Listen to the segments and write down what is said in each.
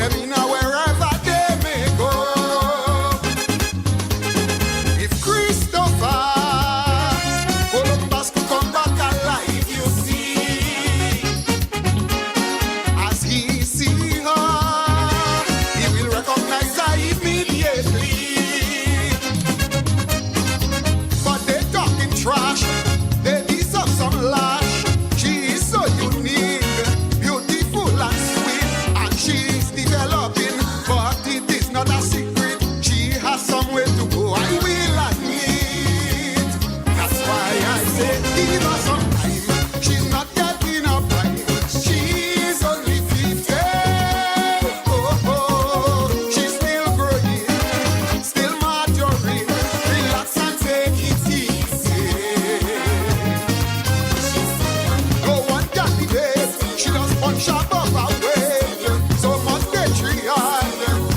them in wherever they may go. If Christopher Columbus could come back alive, you see, as he see her, he will recognize her immediately. But they talking trash, they deserve some lash. She is so unique, beautiful and sweet, and she is developing, but it is not a secret. She has somewhere to go, I will admit. That's why I say give her some time. She's not yet in her prime. She's only 50. Oh, she's still growing, still maturing. Relax and take it easy. No one can debate. She does punch above her weight. So much patriot.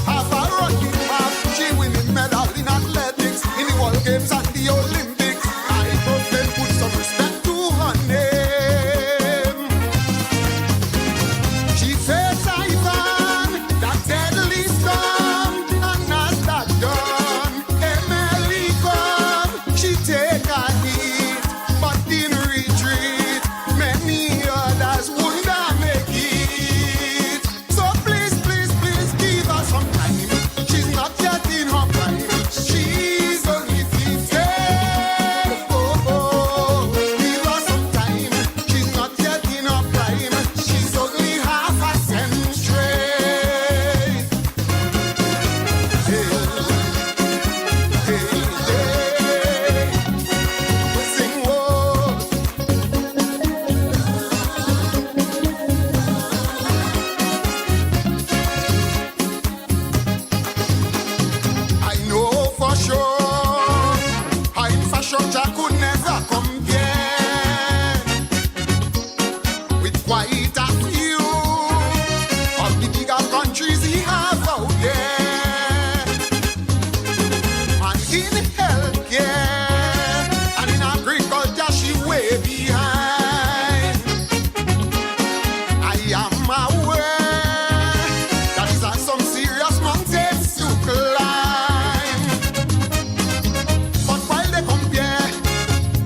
Have a rocking map. She winning medal in athletics, in the World Games and the Olympics. I hope they put some respect to her name. She faced Ivan, that deadly storm, and as that done, Emily come. She take a hit, but in retreat, many others wouldn't make it. So please, please, please give her some time. She's not yet in her prime. She's only 50. Oh, give her some time. She's not yet in her prime. She's only half a century. Hey, hey, hey. Sing whoa. I know for sure our infrastructure could never compare with quite a few of the bigger countries he has out there. And in healthcare and in agriculture, she way behind. I am aware that is some serious mountains to climb. But while they compare,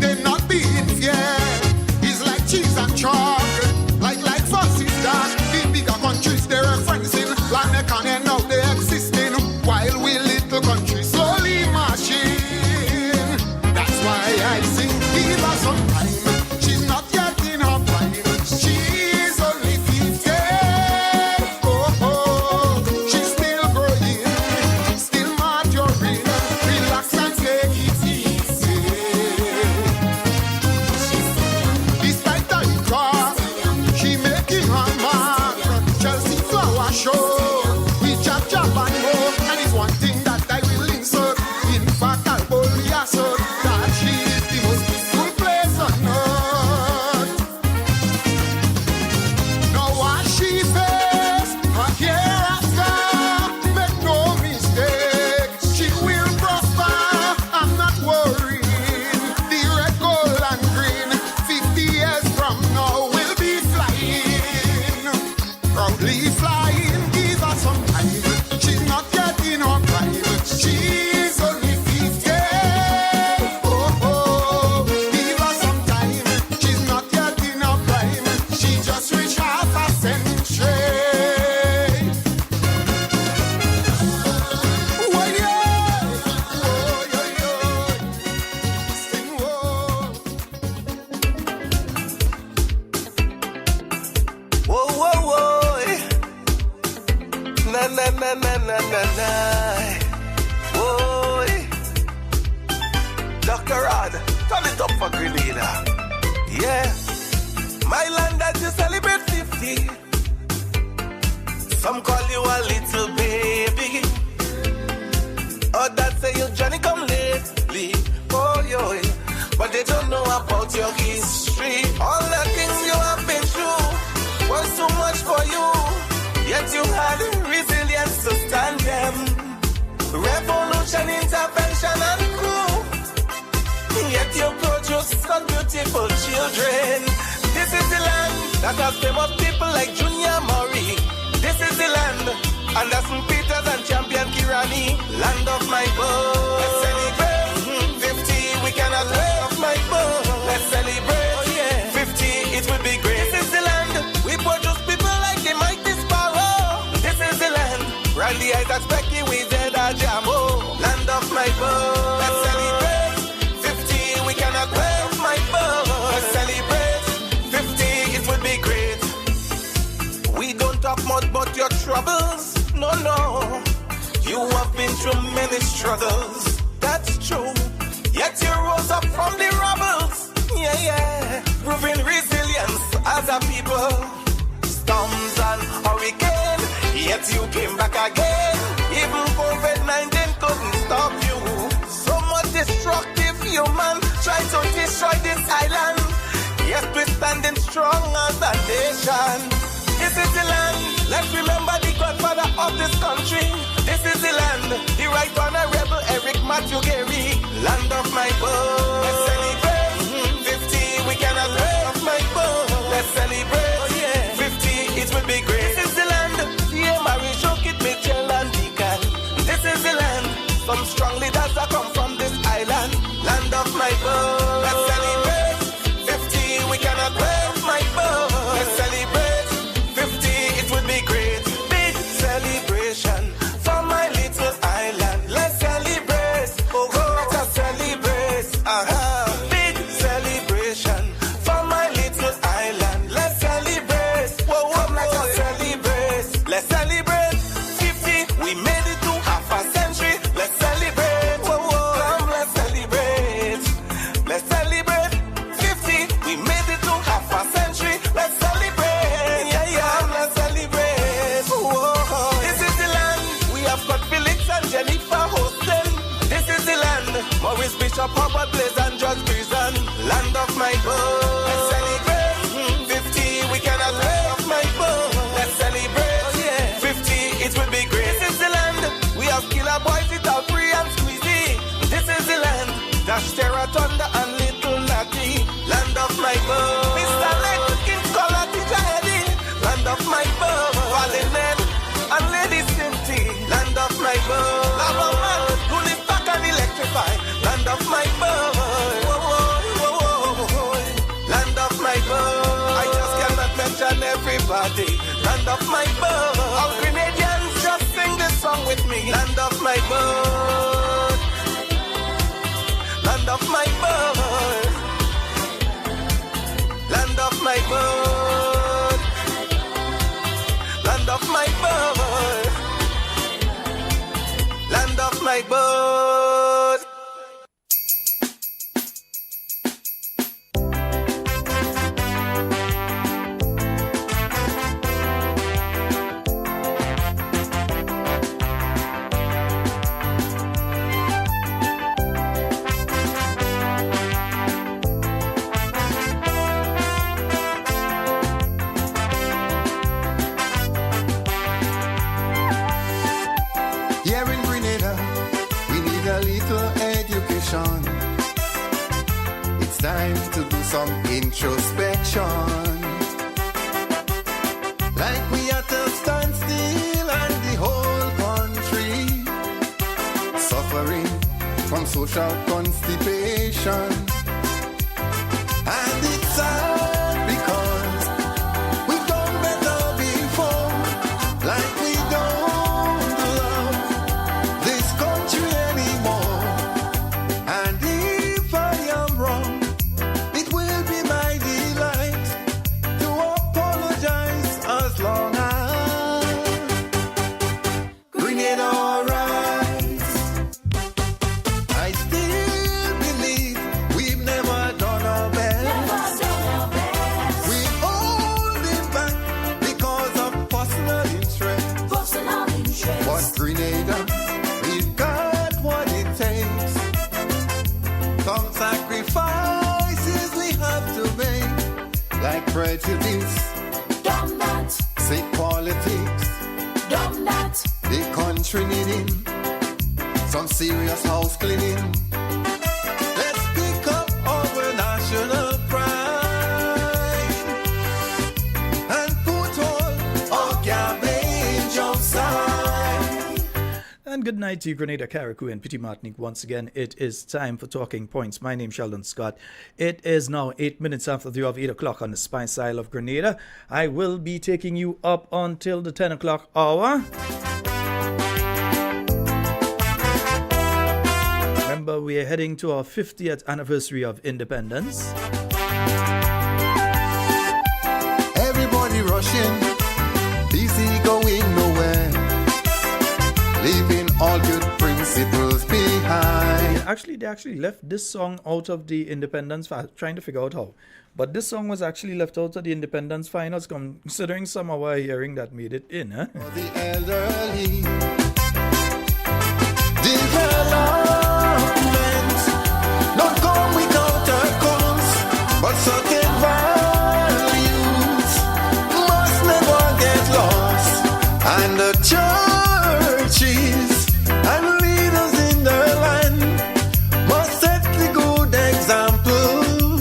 they not being fair. It's like cheese and chalk, like forces dark. The bigger countries they're referencing, like they can end up they existing, while we little countries slowly marching. That's why I sing, give her some time. She's not yet in her prime. She's only 50. Oh, she's still growing, still maturing. Relax and take it easy. Despite the craft, she making her mark. Chelsea flower show, we jab and go, and it's one thing that I will insert. In fact, I'll boldly assert that she is the most peaceful place on earth. Now what she faced, her hereafter, make no mistake, she will prosper. I'm not worrying. The red, gold, and green, 50 years from now, will be flying, proudly flying. Give her some time. She's not yet in her prime. She's only 50. Oh, give her some time. She's not yet in her prime. She just reached half a century. Oh, yeah. Oh, yeah, yeah. Sing, whoa. Whoa, whoa, whoa. Na, na, na, na, na, na, na. Whoa. Dr. Rod, turn it up for Grenada. Yeah. My land that you celebrate 50. Some call you a little baby. Others say you Johnny come lately. Oh, yo. But they don't know about your history. All the things you have been through was too much for you. Yet you had resilience to stand them. Revolution, intervention, and coup. Yet you produce some beautiful children. This is the land that has famous people like Junior Murray. This is the land Anderson Peters and Champion Kirani, land of my birth. Let's celebrate. 50, we cannot let off my birth. Let's celebrate. Oh yeah, 50, it will be great. This is the land. We produce people like the mighty sparrow. This is the land. Randy Isaac, Becky, we did a jammo. Land of my birth. Let's celebrate. 50, we cannot let off my birth. Let's celebrate. 50, it will be great. We don't talk much about your troubles. No, no. You have been through many struggles. That's true. Yet you rose up from the rubbles. Yeah, yeah. Proving resilience as a people. Storms and hurricane, yet you came back again. Even COVID-19 couldn't stop you. So much destructive human try to destroy this island. Yet we're standing strong as a nation. This is the land. Let's remember the godfather of this country. This is the land. The right honorable Eric Matthew Gary. Land of my birth. Let's celebrate. 50, we cannot let off my birth. Let's celebrate. Oh yeah, 50, it will be great. This is the land. Yeah, Mary Shokit, Mitchell and Deacon. This is the land. Some strong leaders that come from this island. Land of my birth. Let's celebrate. 50, we cannot let off my birth. Let's celebrate. 50, it would be great. Big celebration for my little island. Let's celebrate. Oh, let us celebrate. Big celebration for my little island. Let's celebrate. Whoa, come, let us celebrate. Let's celebrate. 50, we made it to half a century. Let's celebrate. Whoa, whoa, come, let's celebrate. Let's celebrate. 50, we made it to half a century. Let's celebrate. Jennifer hosting. This is the land. Maurice Bishop, Howard Blaze and George Prison. Land of my birth. Let's celebrate. 50, we cannot let off my birth. Let's celebrate. Oh yeah, 50, it will be great. This is the land. We have Killer Boys, it all free and squeezy. This is the land. Dash Terra Thunder and Little Natty. Land of my birth. Mr. Leg, King Scholar, Teacher Eddie. Land of my birth. Fallen Ned and Lady Cinty. Land of my birth. Lava man, who live back and electrify. Land of my birth. Whoa, whoa, whoa, whoa. Land of my birth. I just cannot mention everybody. Land of my birth. All Grenadians just sing this song with me. Land of my birth. Land of my birth. Land of my birth. Land of my birth. Land of my birth. Here in Grenada, we need a little education. It's time to do some introspection. Like we at a standstill and the whole country suffering from social constipation. And it's sad because we've done better before. Like we don't love this country anymore. And if I am wrong, it will be my delight to apologize as long as Grenada alright. I still believe we've never done our best. We're holding back because of personal interest. But Grenada, we've got what it takes. Some sacrifices we have to make, like prejudice, sick politics, the country needing some serious house cleaning. Let's pick up our national pride and put all our garbage outside. And good night to you, Grenada, Carriacou, and Petit Martinique. Once again, it is time for Talking Points. My name is Sheldon Scott. It is now 8 minutes after the hour of 8 o'clock on the Spice Isle of Grenada. I will be taking you up until the 10 o'clock hour. Remember, we are heading to our 50th anniversary of independence. Everybody rushing, busy going nowhere, leaving all good principles behind. They actually left this song out of the independence, trying to figure out how. But this song was actually left out of the independence finals, considering some of our hearing that made it in. Huh? For the elderly, development not come without a cause, but certain values must never get lost. And the churches and leaders in their land must set the good example,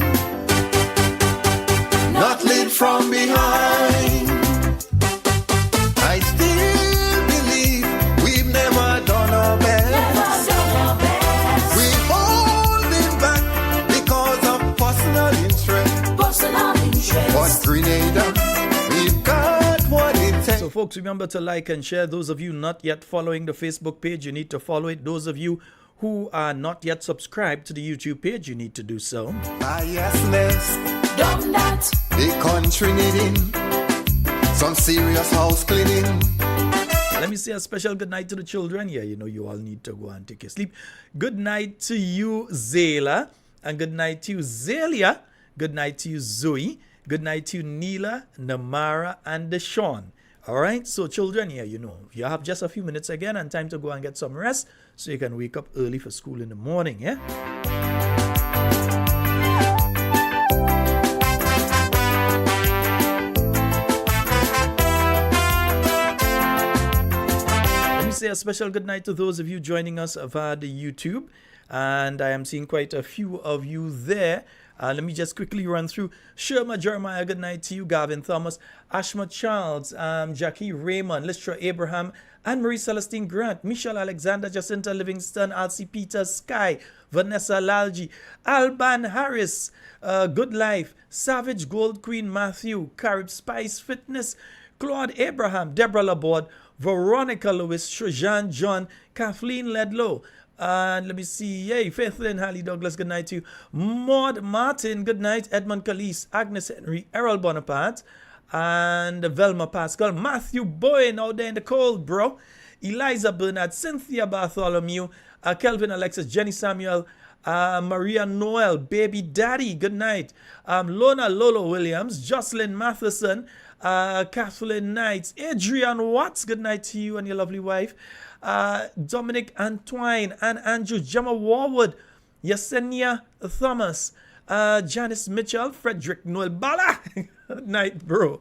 not lead from behind. I still believe we've never done our best. We're holding back because of personal interest. But Grenada, we've got what it takes. So folks, remember to like and share. Those of you not yet following the Facebook page, you need to follow it. Those of you who are not yet subscribed to the YouTube page, you need to do so. Biasness, the country needing some serious house cleaning. Let me say a special good night to the children. Yeah, you know you all need to go and take your sleep. Good night to you, Zayla. And good night to you, Zelia. Good night to you, Zoe. Good night to you, Neela, Namara, and Deshawn. All right, so children, yeah, you know, you have just a few minutes again and time to go and get some rest so you can wake up early for school in the morning, yeah? Let me say a special good night to those of you joining us via the YouTube. And I am seeing quite a few of you there. Let me just quickly run through. Sherma Jeremiah, good night to you. Gavin Thomas, Ashma Charles, Jackie Raymond, Listra Abraham, Anne-Marie Celestine Grant, Michelle Alexander, Jacinta Livingston, Alcy Peters, Sky, Vanessa Lalji, Alban Harris, Good Life, Savage Gold Queen Matthew, Carib Spice Fitness, Claude Abraham, Deborah Laborde, Veronica Lewis, Shojan John, Kathleen Ledlow. And let me see, yay, Faithlyn Hallie Douglas, good night to you. Maud Martin, good night. Edmund Calise, Agnes Henry, Errol Bonaparte, and Velma Pascal. Matthew Boyne out there in the cold, bro. Eliza Bernard, Cynthia Bartholomew, Kelvin Alexis, Jenny Samuel, Maria Noel, Baby Daddy, good night. Lona Lolo Williams, Jocelyn Matheson, Kathleen Knights, Adrian Watts, good night to you and your lovely wife. Dominic Antoine and Andrew Gemma Warwood, Yesenia Thomas, Janice Mitchell, Frederick Noel Bala, night bro,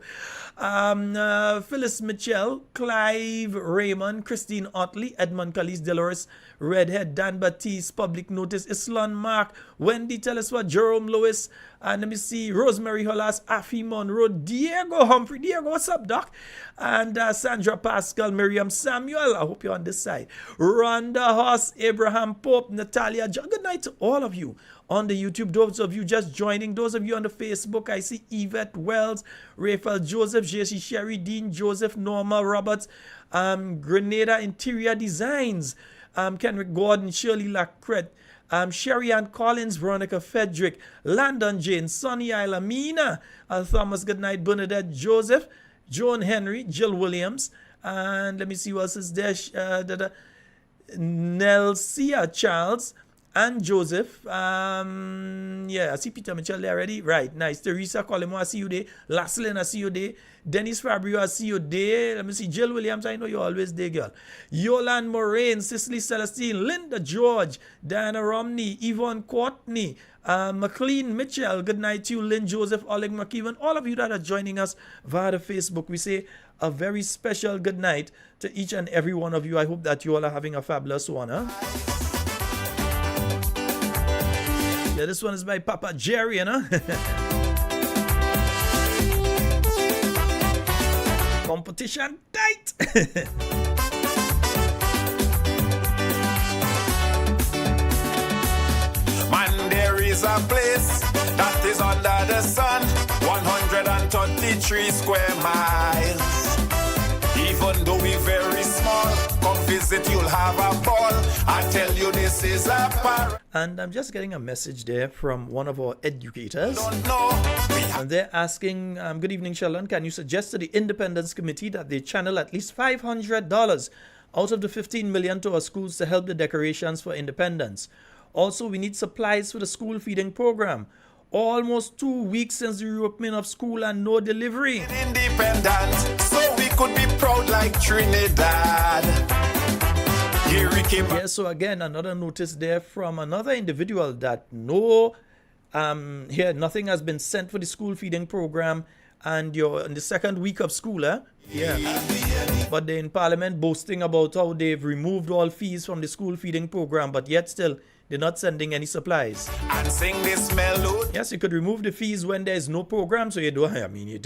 Phyllis Mitchell, Clive Raymond, Christine Otley, Edmund Calise, Dolores Redhead, Dan Batiste, Public Notice, Islan Mark, Wendy Teleswa, Jerome Lewis, and let me see, Rosemary Hollas, Afi Monroe, Diego Humphrey. Diego, what's up, Doc? And Sandra Pascal, Miriam Samuel, I hope you're on this side. Rhonda Hoss, Abraham Pope, Natalia John. Good night to all of you on the YouTube. Those of you just joining, those of you on the Facebook, I see Yvette Wells, Raphael Joseph, JC Sherry, Dean Joseph, Norma Roberts, Grenada Interior Designs, Kenrick Gordon, Shirley Lacrette, Sherry Ann Collins, Veronica Fedrick, Landon Jane, Sonny Ilamina, Thomas Goodnight, Bernadette Joseph, Joan Henry, Jill Williams, and let me see what else is there. Nelsia Charles and Joseph. Yeah, I see Peter Mitchell there already. Right, nice. Teresa Colimo, I see you there. Laslin, I see you there. Dennis Fabio, I see you there. Let me see. Jill Williams, I know you're always there, girl. Yolande Moraine, Cicely Celestine, Linda George, Diana Romney, Yvonne Courtney, McLean Mitchell, good night to you, Lynn Joseph, Oleg McKeevan, all of you that are joining us via the Facebook. We say a very special good night to each and every one of you. I hope that you all are having a fabulous one, huh? Yeah, this one is by Papa Jerry, you know? Competition tight. is a place that is under the sun, 133 square miles. Even though we're very small, come visit, you'll have a ball. I tell you, this is a paradise. And I'm just getting a message there from one of our educators. And they're asking, good evening, Sheldon. Can you suggest to the Independence Committee that they channel at least $500 out of the $15 million to our schools to help the decorations for independence? Also, we need supplies for the school feeding program. Almost 2 weeks since the reopening of school and no delivery. Independent, so we could be proud like Trinidad. Here we came. Yeah, so again, another notice there from another individual that nothing has been sent for the school feeding program, and you're in the second week of school, eh? Yeah. But they're in Parliament boasting about how they've removed all fees from the school feeding program, but yet still they're not sending any supplies. And sing this melody. Yes, you could remove the fees when there's no program, so you don't. I mean, you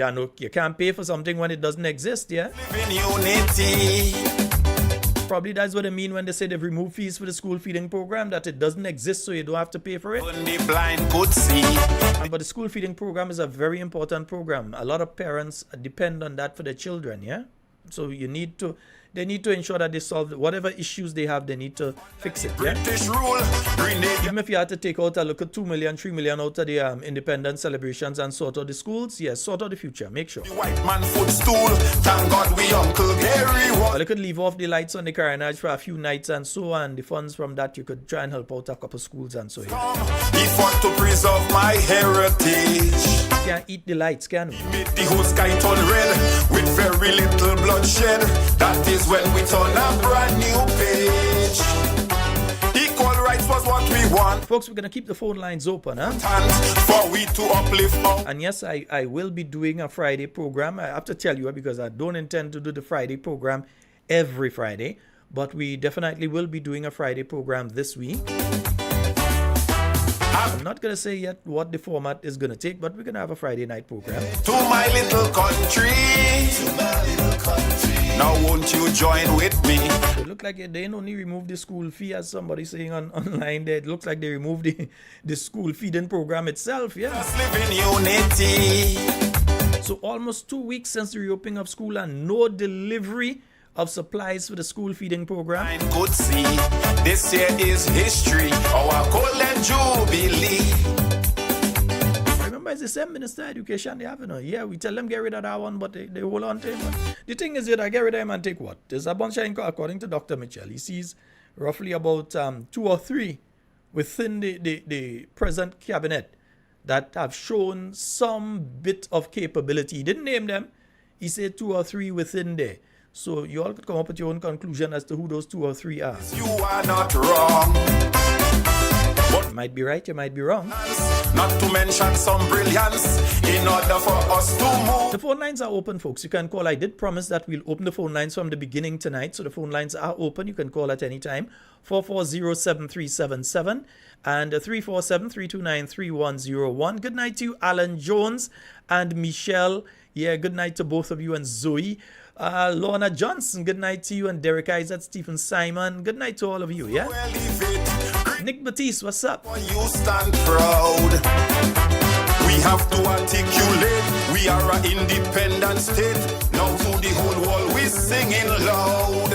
can't pay for something when it doesn't exist. Yeah. Live in unity. Probably that's what they mean when they say they've removed fees for the school feeding program, that it doesn't exist, so you don't have to pay for it. Only blind could see. But the school feeding program is a very important program. A lot of parents depend on that for their children. Yeah. So they need to ensure that they solve whatever issues they have. They need to fix it. Yeah? British rule, Grenada. Even if you had to take out a look at 2 million, 3 million out of the independence celebrations and sort out the schools, yes, sort out the future. Make sure. The white man footstool. Thank God we Uncle Gary. Well, you could leave off the lights on the Carriacou for a few nights and so on. The funds from that you could try and help out a couple schools and so on. He fought to preserve my heritage. Can't eat the lights, can we? Made the whole sky turn red with very little bloodshed. That is when we turn a brand new page. Equal rights was what we want. Folks, we're going to keep the phone lines open, huh? For we to uplift our. And yes, I will be doing a Friday program. I have to tell you, because I don't intend to do the Friday program every Friday, but we definitely will be doing a Friday program this week. I'm not going to say yet what the format is going to take, but we're going to have a Friday night program. To my little country. Now won't you join with me? It looks like they only removed the school fee, as somebody saying online there. It looks like they removed the school feeding program itself. Yeah. Just live in unity. So almost 2 weeks since the reopening of school and no delivery of supplies for the school feeding program. I could see this year is history, our golden jubilee. Remember, it's the same Minister of Education they have, you know. Yeah, we tell them get rid of that one, but they hold on to him. The thing is, I get rid of him and take what? There's a bunch of, according to Dr. Mitchell, he sees roughly about 2 or 3 within the present cabinet that have shown some bit of capability. He didn't name them. He said 2 or 3 within there. So you all could come up with your own conclusion as to who those 2 or 3 are. You are not wrong. You might be right, you might be wrong. Not to mention some brilliance in order for us to move. The phone lines are open, folks. You can call. I did promise that we'll open the phone lines from the beginning tonight. So the phone lines are open. You can call at any time. 440-7377 and 347-329-3101. Good night to you, Alan Jones and Michelle. Yeah, good night to both of you and Zoe. Lorna Johnson, good night to you, and Derek Isaac, Stephen Simon, good night to all of you, yeah? Nick Batiste, what's up? You stand proud. We have to articulate. We are an independent state. Now to the whole world we singing loud.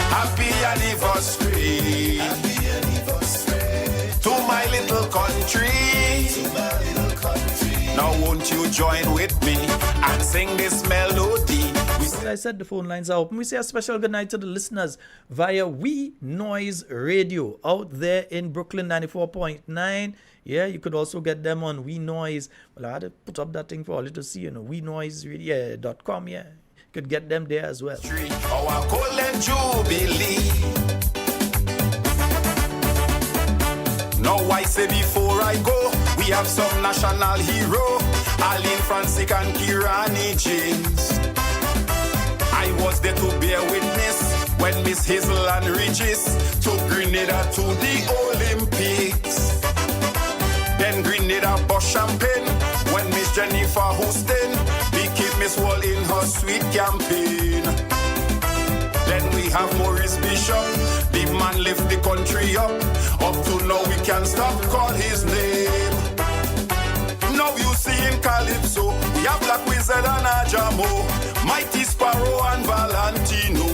Happy anniversary. Happy anniversary. To my little country. To my little country. Now won't you join with me and sing this melody? As I said, the phone lines are open. We say a special good night to the listeners via We Noise Radio out there in Brooklyn 94.9. Yeah, you could also get them on We Noise. Well, I had to put up that thing for all you to see, WeNoiseRadio.com. Yeah, you could get them there as well. Our golden jubilee. Now I say before I go, we have some national hero, Aline Francis and Kirani James. I was there to bear witness when Miss Hazel and Regis took Grenada to the Olympics. Then Grenada bought champagne when Miss Jennifer Houston became Miss World in her sweet campaign. Then we have Maurice Bishop, the man lift the country up. Up to now we can't stop call his name. Now you see in Calypso, we have Black Wizard and Ajamo, Mighty Sparrow and Valentino.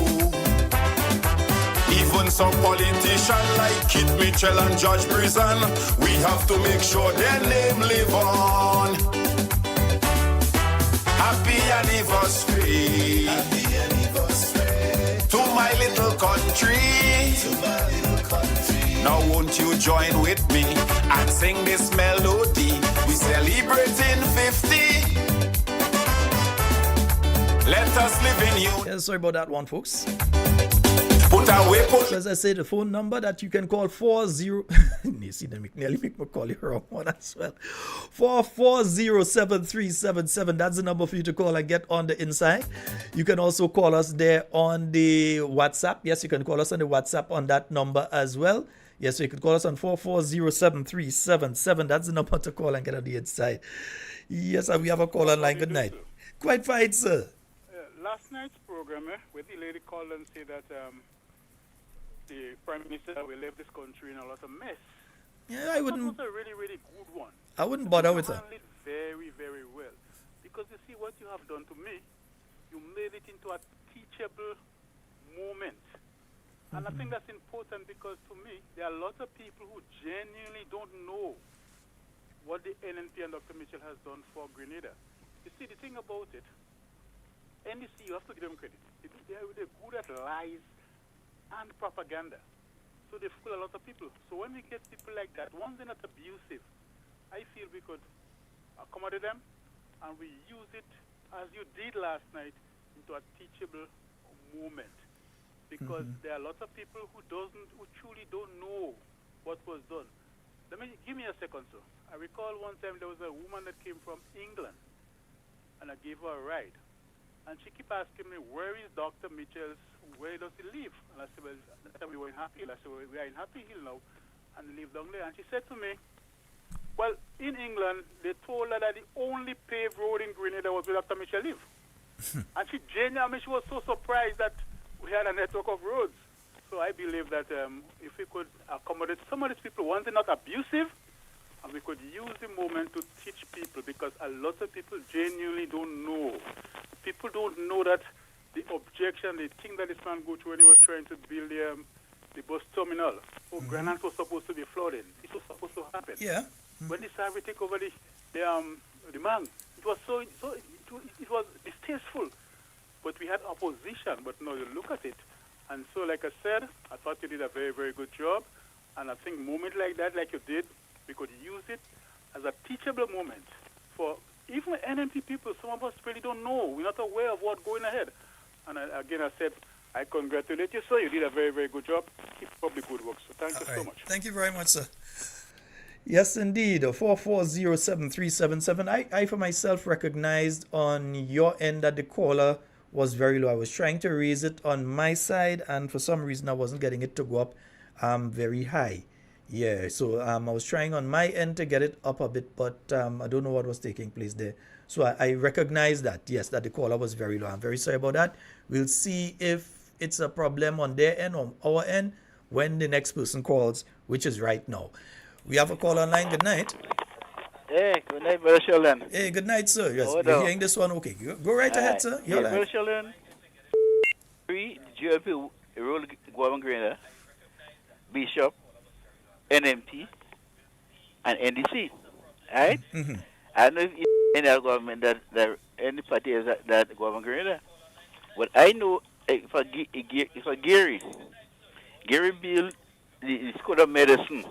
Even some politicians like Kit Mitchell and George Prison, we have to make sure their name live on. Happy anniversary, happy anniversary to my little country. Now won't you join with me and sing this melody? We celebrating 50. Let us live in you. Yeah, sorry about that one, folks. Put away, put. So as I said, the phone number that you can call 40. You see, they nearly make me call you wrong one as well. 440-7377. That's the number for you to call and get on the inside. You can also call us there on the WhatsApp. Yes, you can call us on the WhatsApp on that number as well. Yes, so you can call us on 440-7377. That's the number to call and get on the inside. Yes, and we have a call online. Good night. Quite fine, sir. Last night's program, where the lady called and said that the Prime Minister will leave this country in a lot of mess. Yeah, I wouldn't. That was a really, really good one. I wouldn't bother with her. You handled it very, very well. Because you see what you have done to me, you made it into a teachable moment. And I think that's important because to me, there are a lot of people who genuinely don't know what the NNP and Dr. Mitchell has done for Grenada. You see, the thing about it, NDC, you have to give them credit. They're good at lies and propaganda. So they fool a lot of people. So when we get people like that, once they're not abusive, I feel we could accommodate them and we use it, as you did last night, into a teachable moment. Because there are lots of people who truly don't know what was done. Give me a second, sir. I recall one time there was a woman that came from England and I gave her a ride. And she kept asking me, where is Dr. Mitchell's, where does he live? And I said, well, that time we were in Happy Hill. I said, well, we are in Happy Hill now, and we live down there. And she said to me, well, in England, they told her that the only paved road in Grenada was where Dr. Mitchell lived. And she genuinely, she was so surprised that we had a network of roads. So I believe that if we could accommodate some of these people, once they're not abusive, and we could use the moment to teach people, because a lot of people genuinely don't know. People don't know that the objection, the thing that this man go through when he was trying to build the bus terminal. Grenada was supposed to be flooded. It was supposed to happen. Yeah. When they started to take over the man, it was it was distasteful. But we had opposition. But now you look at it, and so like I said, I thought you did a very, very good job. And I think moment like that, like you did, we could use it as a teachable moment for even NNP people. Some of us really don't know. We're not aware of what's going ahead. And again, I said, I congratulate you, sir. You did a very, very good job. Keep up the good work. So thank you so much. Thank you very much, sir. Yes, indeed. 440-7377. I, for myself, recognized on your end that the caller was very low. I was trying to raise it on my side, and for some reason, I wasn't getting it to go up very high. Yeah, so I was trying on my end to get it up a bit, but I don't know what was taking place there. So I recognize that, yes, that the caller was very low. I'm very sorry about that. We'll see if it's a problem on their end or our end when the next person calls, which is right now. We have a call online. Good night. Hey, good night, Brother Sheldon. Hey, good night, sir. Yes, you're hearing this one. Okay, go right ahead, sir. You're live. Brother Sheldon, GOP rule Government Grenada, Bishop, NMP, and NDC. Right? I don't know if any other government that any party is that Government Grenada. But I know if Gary built the School of Medicine,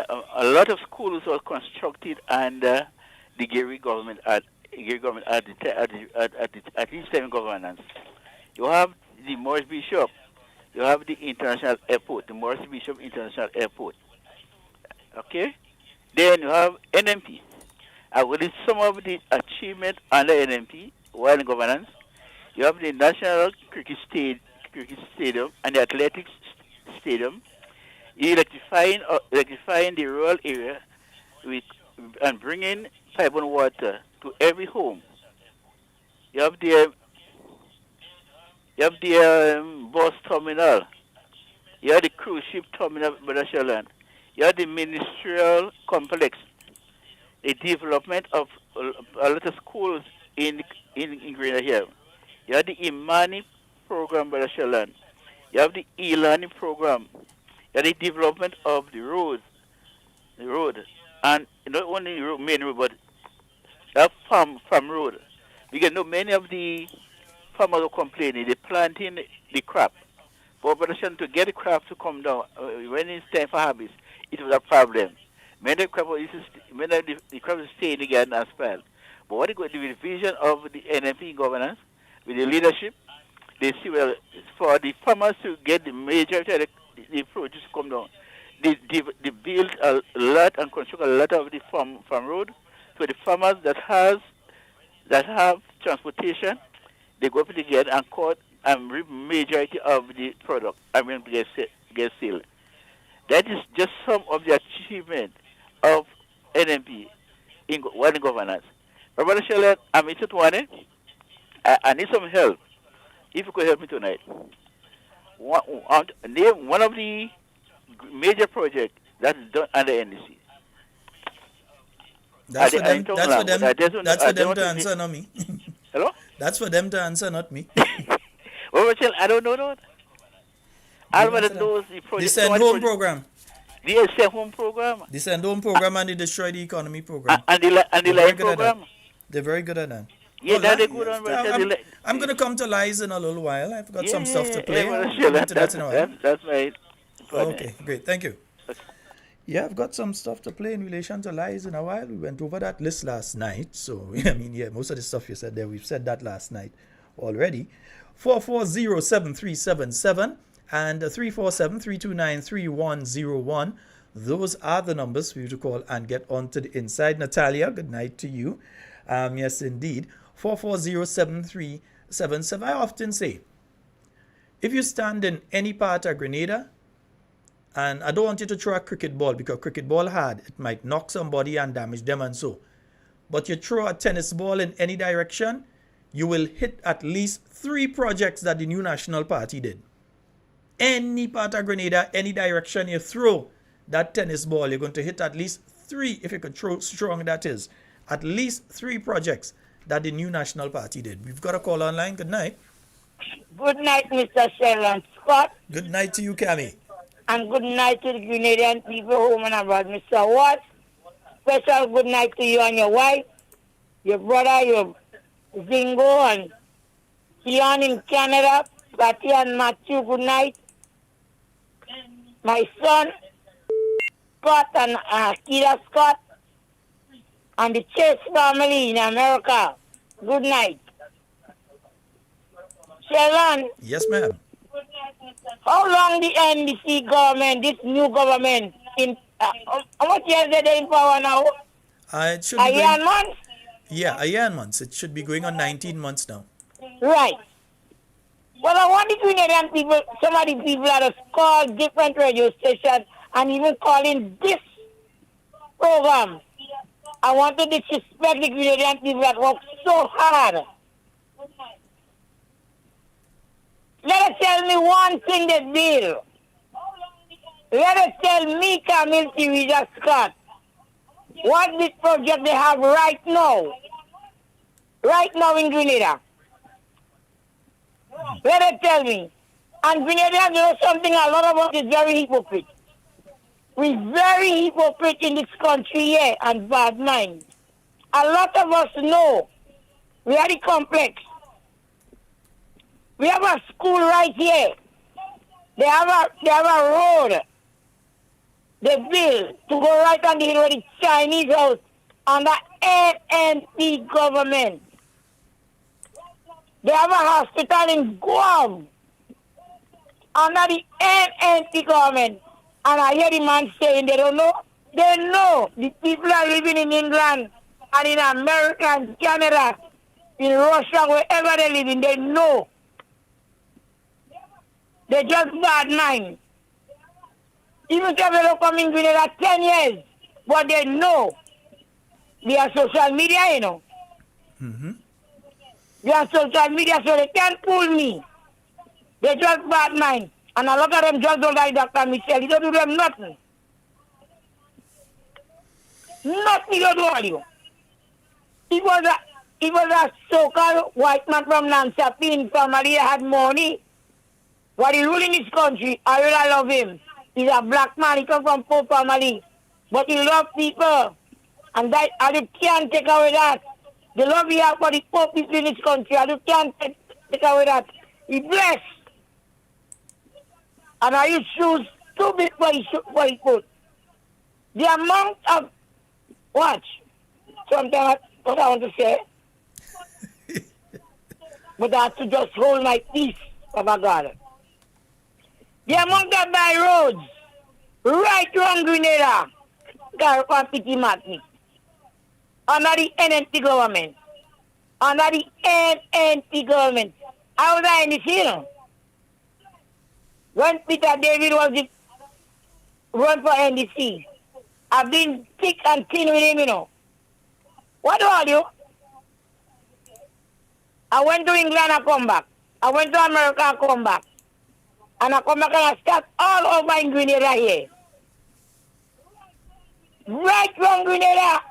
a lot of schools were constructed under the Gary government at his time governance. You have the Morris Bishop, you have the international airport, the Morris Bishop International Airport. Okay? Then you have NMP. And with some of the achievement under NMP while in governance, you have the National Cricket Stadium and the Athletics Stadium, electrifying the rural area and bringing pipe and water to every home. You have the bus terminal You have the cruise ship terminal, Brother Sheldon. You have the ministerial complex, the development of a lot of schools in Grenada here. You have the Imani program, Brother Sheldon. You have the e-learning program. You have the development of the road, and not only road, main road, but that farm road. Because many of the farmers are complaining, they're planting the crop. For production to get the crop to come down, when it's time for harvest, it was a problem. Many of the crop is staying in the garden as well. But what the vision of the NFP governance, with the leadership, they see, well, for the farmers to get the majority of the produce to come down, they build a lot and construct a lot of the farm road. So the farmers that have transportation, they go up together and cut and reap majority of the product. Get sale. That is just some of the achievement of NMP in one governance. Brother Sheldon, I'm in Tutwane. I need some help. If you could help me tonight. Name one of the major projects that is done under NDC. That's for them to answer, not me. Hello? That's for them to answer, not me. Well, I don't know that. Alvaro knows the project. The Send Home program. The Send Home program. The Send Home program and the Destroy the Economy program. And the Life program. They're very good at that. Yeah, they're good on. I'm going to come to Lies in a little while. I've got some stuff to play. That's right. Okay, great. Thank you. Yeah, I've got some stuff to play in relation to Lies in a while. We went over that list last night. So, I mean, yeah, most of the stuff you said there, we've said that last night already. 440-7377 and 347-329-3101. Those are the numbers for you to call and get onto the inside. Natalia, good night to you. Yes, indeed. 440-7377. I often say, if you stand in any part of Grenada, and I don't want you to throw a cricket ball because cricket ball hard, it might knock somebody and damage them and so. But you throw a tennis ball in any direction, you will hit at least 3 projects that the New National Party did. Any part of Grenada, any direction you throw that tennis ball, you're going to hit at least 3, if you could throw strong that is. At least 3 projects that the New National Party did. We've got a call online. Good night. Good night, Mr. Sheldon Scott. Good night to you, Cammy. And good night to the Grenadian people home and abroad, Mr. Watt. Special good night to you and your wife, your brother, your Zingo, and Keon in Canada, Patty and Matthew, good night. My son, Scott and Kira Scott, and the Chase family in America, good night. Sheldon. Yes, ma'am. How long the NDC government, this new government, how much years are they in power now? It should a be year and months? Yeah, a year and months. It should be going on 19 months now. Right. Well, I want the Grenadian people, some of the people that have called different radio stations and even calling this program. I want to disrespect the Grenadian people that work so hard. Let us tell me one thing they bill. Let us tell me, Camille Teresa Scott, what this project they have right now in Grenada. Let us tell me. And Grenadians, you know something, a lot of us is very hypocrite. We're very hypocrite in this country here and bad mind. A lot of us know we are the complex. We have a school right here. They have a road. They build to go right on the hill where the Chinese house under ANC government. They have a hospital in Guam under the ANC government. And I hear the man saying they don't know. They know. The people are living in England and in America and Canada, in Russia, wherever they live in, they know. They just bad mind. Even if they don't come in Grenada 10 years, but they know. They are social media, you know. Mm-hmm. They are social media, so they can't fool me. They just bad mind. And a lot of them just don't like Dr. Michelle. He don't do them nothing. Nothing he don't do all you. He was a so-called white man from Nansapin family that had money. What he ruling this country, I really love him. He's a black man, he come from poor family. But he love people. And you can't take away that. The love he has for the poor people in this country, you can't take away that. He blessed. And I use shoes too big for his foot. The amount of, watch, sometimes what I want to say, but I have to just hold my peace, Papa God. The amount of by roads, right around Grenada, Carriacou Pity Matney, under the NNP government. Under the NNP government. I was in the field. When Peter David was the run for NDC, I've been thick and thin with him, you know. What do I do? I went to England and come back. I went to America and come back. And I come back and I start all over in Grenada here. Right from Grenada,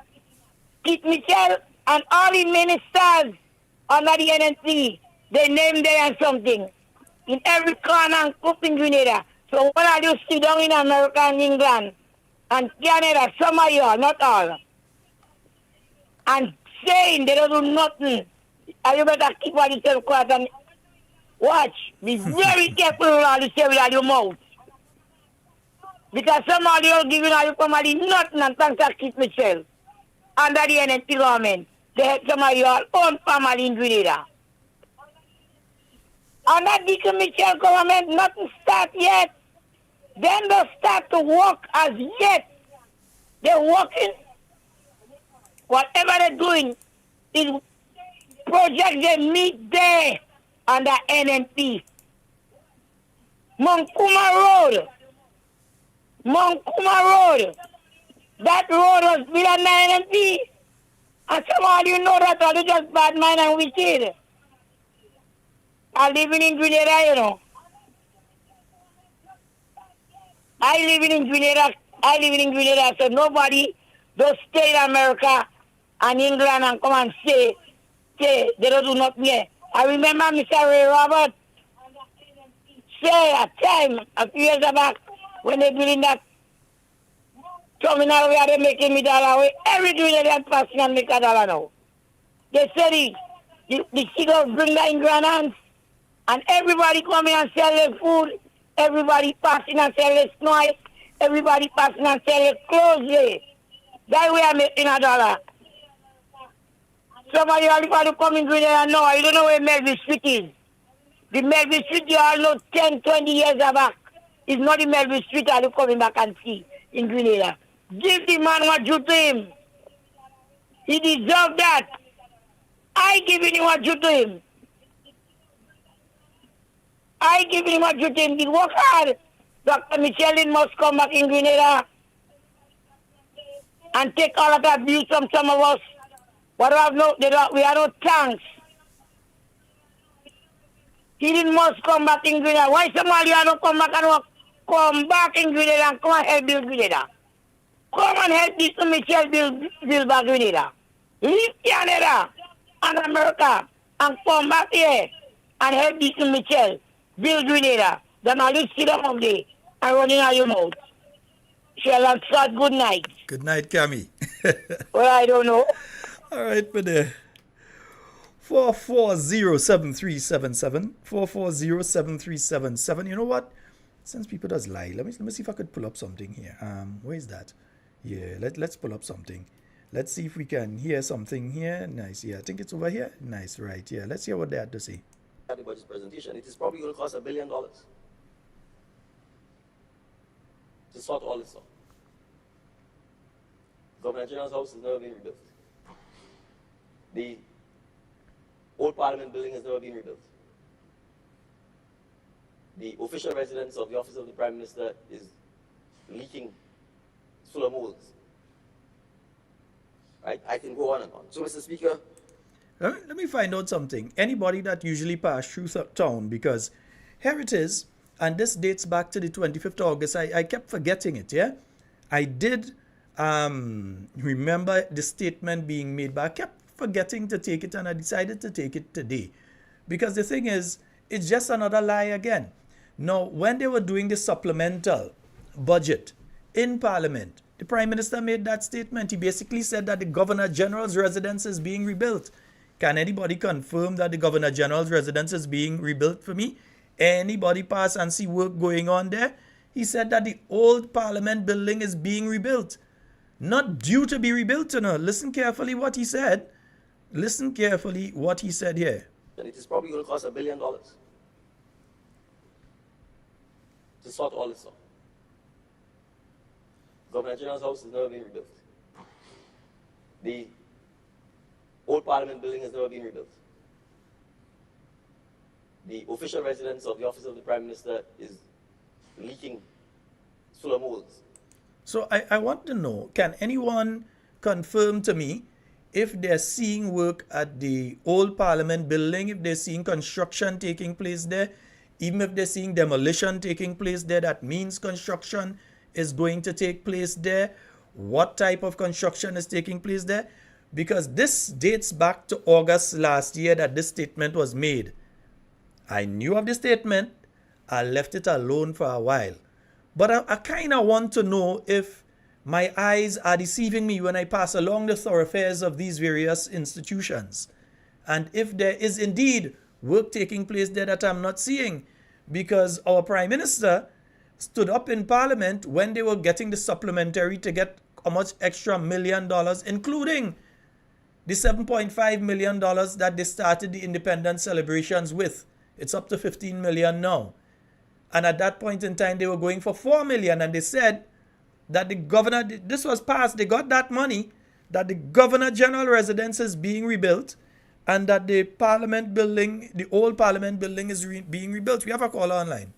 Kit Michelle and all the ministers under the NNC, they name there and something. In every corner and up in Grenada. So when I do sit down in America and England and Canada, some of y'all, not all, and saying they don't do nothing, and you better keep on yourself quiet and watch. Be very careful with all you say with all your mouth. Because some of you giving all your family nothing and thanks to Kit Michelle under the NNP government. They have some of your own family in Grenada. Under the Michelle government, nothing start yet. Then they start to work as yet. They're working. Whatever they're doing is project they meet there under NNP. Monkuma Road. That road was built under NNP. And some of you know that all you just bad mind and wicked. I live in Grenada, you know. I live in Grenada, so nobody does stay in America and England and come and say they don't do nothing here. I remember Mr. Ray Robert say a time, a few years back, when they building that terminal where they making me dollar away, every Grenadian person and make a dollar now. They said the cigar bring that in grand hands. And everybody coming and sell their food, everybody passing and sell their snow, everybody passing and sell their clothes there. That way I'm making a dollar. Somebody all come in Grenada now, I don't know where Melville Street is. The Melville Street you all know 10, 20 years back. It's not the Melville Street all coming back and see in Grenada. Give the man what due to him. He deserves that. I giving him what due to him. I give him a duty. He work hard. Dr. Michelle must come back in Grenada and take all of the abuse from some of us. But we have no thanks. He didn't must come back in Grenada. Why somebody don't come back and work? Come back in Grenada and come and help build Grenada. Come and help Dr. Michelle build back Grenada. Leave Canada and America and come back here and help Dr. Michelle build Grenada. Then I'll just sit down there and running out your mouth. Sheldon, start good night. Good night, Cammy. Well, I don't know. All right, but 440-7377. 440-7377. You know what? Since people does lie, let me see if I could pull up something here. Where is that? Yeah, let's pull up something. Let's see if we can hear something here. Nice. Yeah, I think it's over here. Nice, right. Yeah, let's hear what they had to say. The budget presentation, it is probably going to cost $1 billion to sort all this out. Governor General's house has never been rebuilt. The old Parliament building has never been rebuilt. The official residence of the office of the Prime Minister is leaking, it's full of molds. Right? I can go on and on. So, Mr. Speaker, let me find out something. Anybody that usually pass through town, because here it is, and this dates back to the 25th of August. I kept forgetting it, yeah? I did remember the statement being made, but I kept forgetting to take it, and I decided to take it today. Because the thing is, it's just another lie again. Now, when they were doing the supplemental budget in Parliament, the Prime Minister made that statement. He basically said that the Governor General's residence is being rebuilt. Can anybody confirm that the Governor General's residence is being rebuilt for me? Anybody pass and see work going on there? He said that the old Parliament building is being rebuilt. Not due to be rebuilt, you know. Listen carefully what he said. Listen carefully what he said here. And it is probably going to cost $1 billion to sort all this out. Governor General's house is never being rebuilt. The old Parliament building has never been rebuilt. The official residence of the office of the Prime Minister is leaking solar molds. So I want to know, can anyone confirm to me if they're seeing work at the old Parliament building, if they're seeing construction taking place there, even if they're seeing demolition taking place there, that means construction is going to take place there? What type of construction is taking place there? Because this dates back to August last year that this statement was made. I knew of the statement. I left it alone for a while. But I kind of want to know if my eyes are deceiving me when I pass along the thoroughfares of these various institutions. And if there is indeed work taking place there that I'm not seeing. Because our Prime Minister stood up in Parliament when they were getting the supplementary to get how much extra $1 million, including the $7.5 million that they started the independence celebrations with. It's up to 15 million now. And at that point in time, they were going for 4 million. And they said that the governor, this was passed, they got that money, that the Governor General residence is being rebuilt, and that the Parliament building, the old Parliament building is being rebuilt. We have a caller online.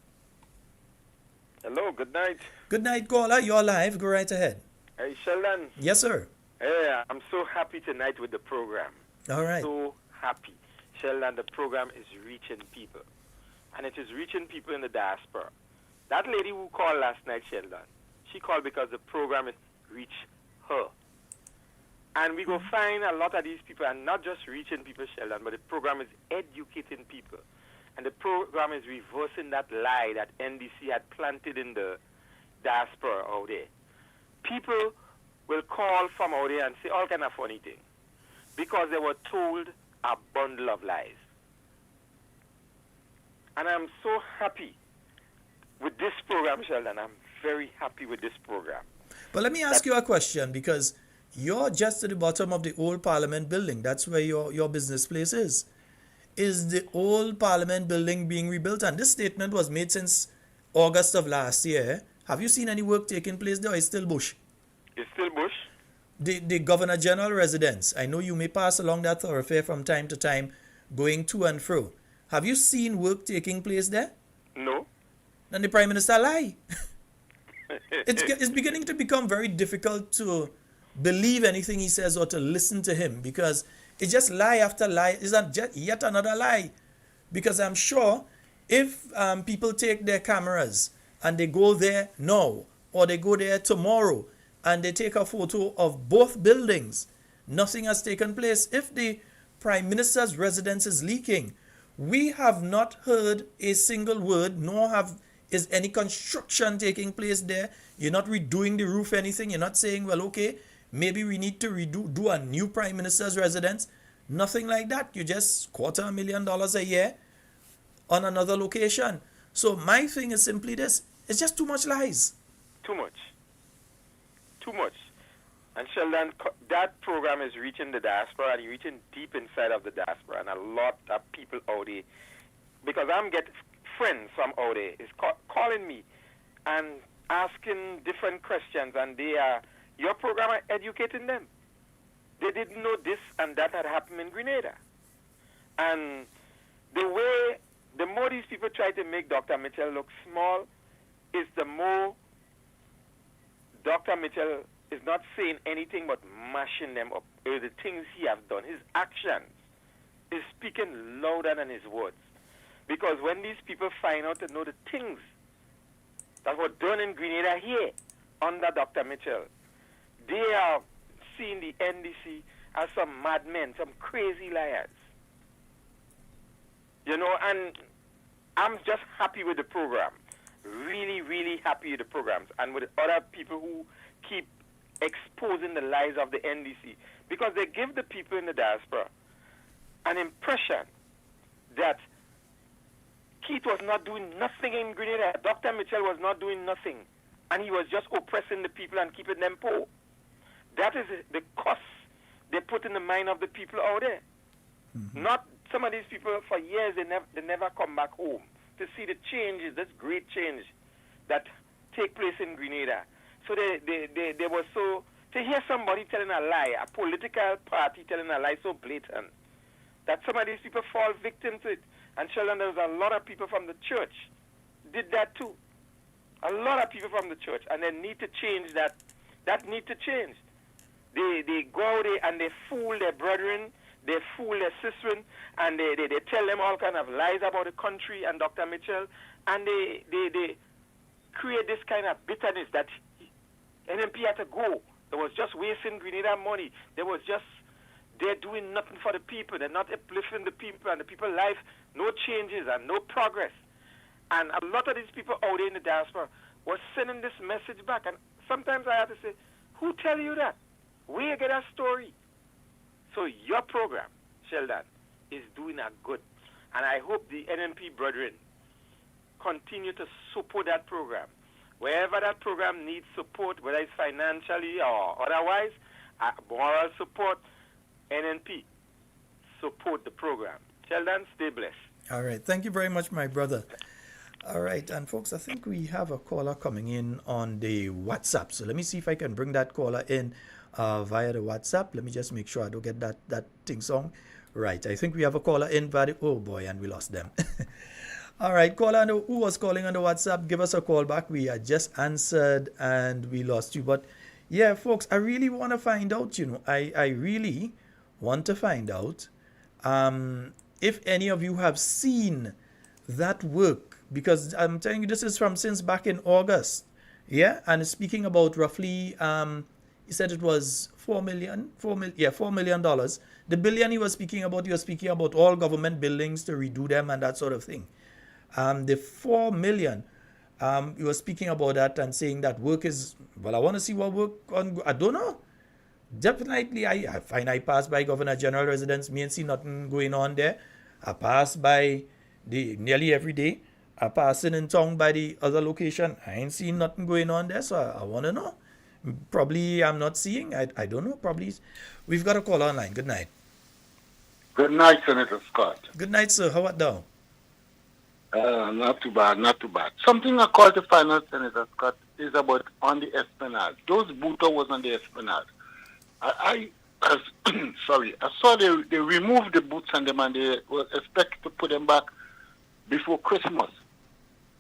Hello, good night. Good night, caller. You're live. Go right ahead. Hey, Sheldon. Yes, sir. Hey, I'm so happy tonight with the program. All right. So happy. Sheldon, the program is reaching people. And it is reaching people in the diaspora. That lady who called last night, Sheldon, she called because the program is reach her. And we go find a lot of these people, and not just reaching people, Sheldon, but the program is educating people. And the program is reversing that lie that NDC had planted in the diaspora out there. People will call from out there and say all kind of funny things because they were told a bundle of lies. And I'm so happy with this program, Sheldon. I'm very happy with this program. But let me ask you a question, because you're just at the bottom of the old Parliament building. That's where your business place is. Is the old Parliament building being rebuilt? And this statement was made since August of last year. Have you seen any work taking place there, or is it still bush? It's still bush. The Governor General residence. I know you may pass along that thoroughfare from time to time, going to and fro. Have you seen work taking place there? No. Then the Prime Minister lie. It's beginning to become very difficult to believe anything he says or to listen to him, because it's just lie after lie. It's just yet another lie. Because I'm sure if people take their cameras and they go there now, or they go there tomorrow, and they take a photo of both buildings, nothing has taken place. If the Prime Minister's residence is leaking, we have not heard a single word, nor is any construction taking place there. You're not redoing the roof, anything. You're not saying, well, okay, maybe we need to do a new Prime Minister's residence. Nothing like that. You just $250,000 a year on another location. So my thing is simply this. It's just too much lies. Too much. Too much. And Sheldon, that program is reaching the diaspora and reaching deep inside of the diaspora, and a lot of people out there, because I'm getting friends from out there is calling me and asking different questions, and your program are educating them. They didn't know this and that had happened in Grenada. And the more these people try to make Dr. Mitchell look small, is the more Dr. Mitchell is not saying anything but mashing them up. The things he has done, his actions, is speaking louder than his words. Because when these people find out to know the things that were done in Grenada here under Dr. Mitchell, they are seeing the NDC as some madmen, some crazy liars. You know, and I'm just happy with the program. Really, really happy with the programs and with other people who keep exposing the lies of the NDC, because they give the people in the diaspora an impression that Keith was not doing nothing in Grenada. Dr. Mitchell was not doing nothing, and he was just oppressing the people and keeping them poor. That is the cost they put in the mind of the people out there. Not some of these people for years, they never come back home to see the changes, this great change that take place in Grenada. So they were so, to hear somebody telling a lie, a political party telling a lie so blatant, that some of these people fall victim to it. And Sheldon, there was a lot of people from the church did that too. A lot of people from the church, and they need to change that. That need to change. They go out there and they fool their brethren, they fool their sistren, and they tell them all kind of lies about the country and Dr. Mitchell, and they create this kind of bitterness that NMP had to go. They was just wasting Grenada money. They're doing nothing for the people. They're not uplifting the people and the people's life. No changes and no progress. And a lot of these people out there in the diaspora were sending this message back. And sometimes I have to say, who tell you that? Where you get that story? So your program, Sheldon, is doing a good. And I hope the NMP brethren continue to support that program. Wherever that program needs support, whether it's financially or otherwise, moral support, NNP, support the program. Sheldon, stay blessed. All right. Thank you very much, my brother. All right. And folks, I think we have a caller coming in on the WhatsApp. So let me see if I can bring that caller in via the WhatsApp. Let me just make sure I don't get that thing song. Right. I think we have a caller in via the, oh boy, and we lost them. All right. Caller who was calling on the WhatsApp, give us a call back. We had just answered and we lost you. But yeah, folks, I really want to find out, I really want to find out if any of you have seen that work, because I'm telling you, this is from since back in August. Yeah. And it's speaking about roughly, he said it was $4 million. The billion he was speaking about all government buildings to redo them and that sort of thing. The 4 million, he was speaking about that and saying that work is, well, I want to see what work on, I don't know. Definitely, I pass by Governor General residence, me and see nothing going on there. I pass by nearly every day. I pass in town by the other location. I ain't seeing nothing going on there, so I want to know. Probably I'm not seeing. I don't know. Probably. We've got a call online. Good night. Good night, Senator Scott. Good night, sir. How art thou? Not too bad, not too bad. Something I called to find out, Senator Scott, is about on the Esplanade. Those booter was on the Esplanade. I saw they removed the boots on them and they were expected to put them back before Christmas.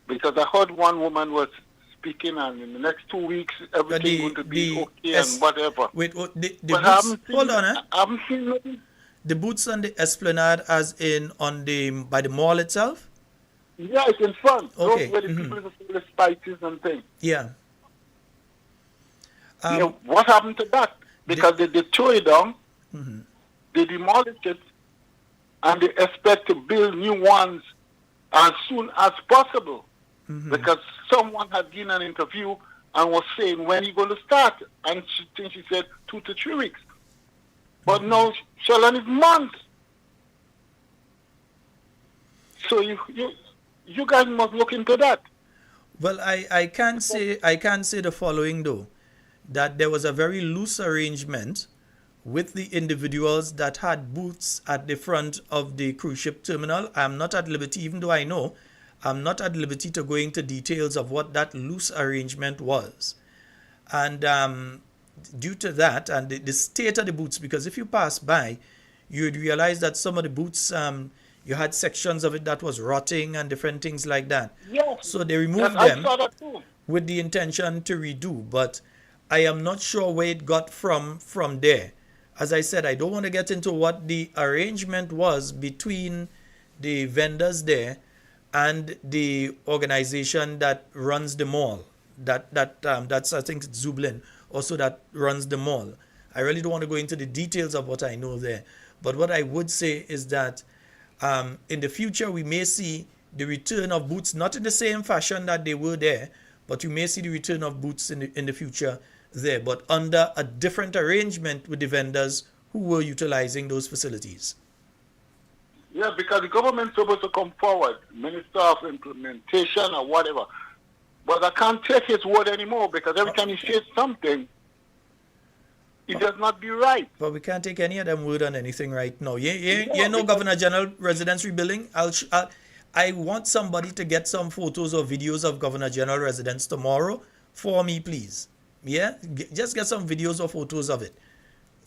Because I heard one woman was speaking and in the next 2 weeks everything going to be okay and whatever. Wait, the boots, hold on, I haven't seen nothing. The boots on the Esplanade as in by the mall itself? Yeah, it's in front. Okay. Those where the people sell the spices and things. Yeah. What happened to that? Because they tore it down, they demolished it, and they expect to build new ones as soon as possible. Because someone had given an interview and was saying, when are you going to start? And she said 2 to 3 weeks. But now, Sheldon, is months. So you guys must look into that. Well, I can say the following though, that there was a very loose arrangement with the individuals that had booths at the front of the cruise ship terminal. I'm not at liberty, even though I know, I'm not at liberty to go into details of what that loose arrangement was. And due to that and the state of the booths, because if you pass by, you would realize that some of the booths, you had sections of it that was rotting and different things like that. Yes. So they removed them with the intention to redo. But I am not sure where it got from there. As I said, I don't want to get into what the arrangement was between the vendors there and the organization that runs the mall. That's I think it's Zublin also that runs the mall. I really don't want to go into the details of what I know there, but what I would say is that in the future we may see the return of boots, not in the same fashion that they were there, but you may see the return of boots in the future there, but under a different arrangement with the vendors who were utilizing those facilities. Yeah, because the government's supposed to come forward, Minister of Implementation or whatever. But I can't take his word anymore because every time he says something, it does not be right. But we can't take any of them word on anything right now. You know, Governor General residence rebuilding. I want somebody to get some photos or videos of Governor General residence tomorrow for me, please. Yeah, just get some videos or photos of it,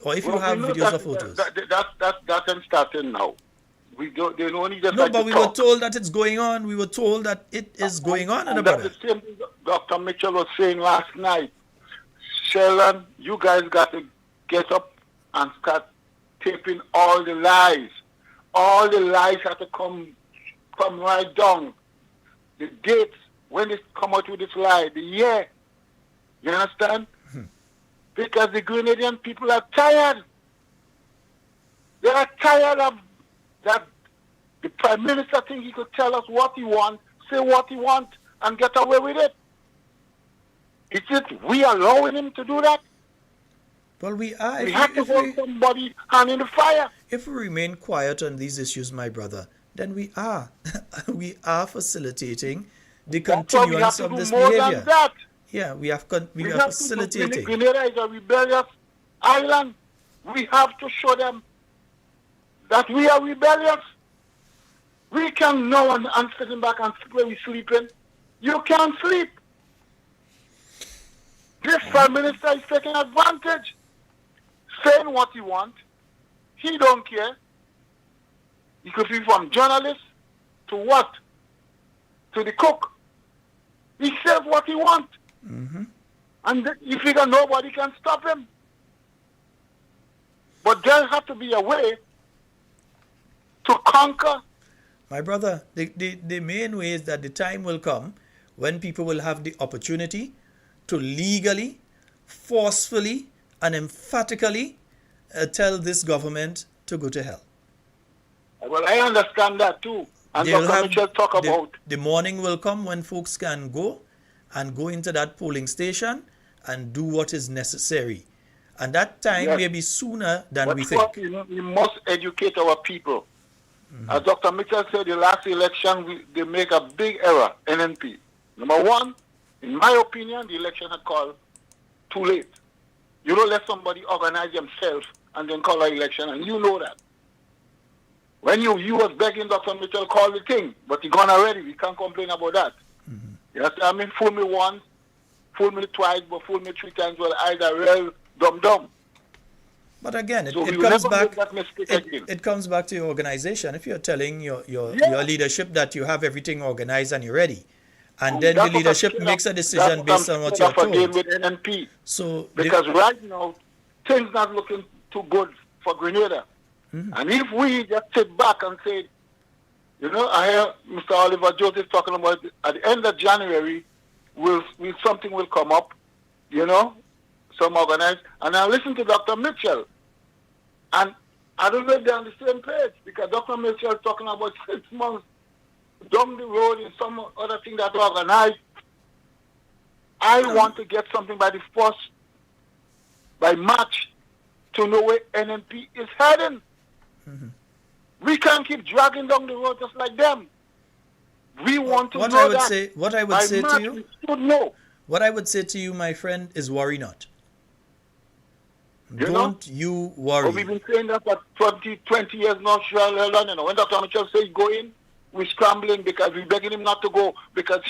or if you have videos or photos. That's starting now. We don't. They only just. No, like but to we talk. were told that it's going on. We were told that it is going on. And that's the same thing Dr. Mitchell was saying last night. Sheldon, you guys got to get up and start taping all the lies. All the lies have to come right down. The dates, when they come out with this lie, the year. You understand? Because the Grenadian people are tired. They are tired of that. The Prime Minister thinks he could tell us what he wants, say what he wants, and get away with it. Is it we allowing him to do that? Well, we are. We have to hold somebody hand in the fire. If we remain quiet on these issues, my brother, then we are. We are facilitating the continuance of this behavior. Than that. Yeah, we are facilitating. Grenada is a rebellious island. We have to show them that we are rebellious. We can know and sitting back and sleep when we're sleeping. You can't sleep. This Prime Minister is taking advantage, saying what he wants. He don't care. He could be from journalist to what? To the cook. He says what he wants. Mm-hmm. And you figure nobody can stop him. But there has to be a way to conquer. My brother, the main way is that the time will come when people will have the opportunity to legally, forcefully, and emphatically tell this government to go to hell. Well, I understand that too. And Dr. Mitchell talk about the morning will come when folks can go into that polling station and do what is necessary. And that time may be sooner than we think. We must educate our people. Mm-hmm. As Dr. Mitchell said, the last election, they make a big error, NNP. Number one, in my opinion, the election had called too late. You don't let somebody organize themselves and then call an election, and you know that. When you was begging Dr. Mitchell call the thing, but he gone already. We can't complain about that. Mm-hmm. Yes, I mean, fool me once, fool me twice, but fool me 3 times. Well, either real dumb. But again, it comes back to your organization. If you're telling your leadership that you have everything organized and you're ready, and then the leadership makes a decision based on what you're told. With NNP. So because right now, things not looking too good for Grenada. Mm-hmm. And if we just sit back and say, you know, I hear Mr. Oliver Joseph talking about at the end of January, something will come up, you know, some organized. And I listen to Dr. Mitchell. And I don't know if they're on the same page because Dr. Mitchell is talking about 6 months down the road in some other thing that organized. I want to get something by March, to know where NNP is heading. Mm-hmm. We can't keep dragging down the road just like them. We want to know that. What I would say to you, what I would say to you, my friend, is worry not. Don't you worry. We've been saying that for 20 years now, Sheldon. You know, when Dr. Mitchell says go in, we're scrambling because we're begging him not to go because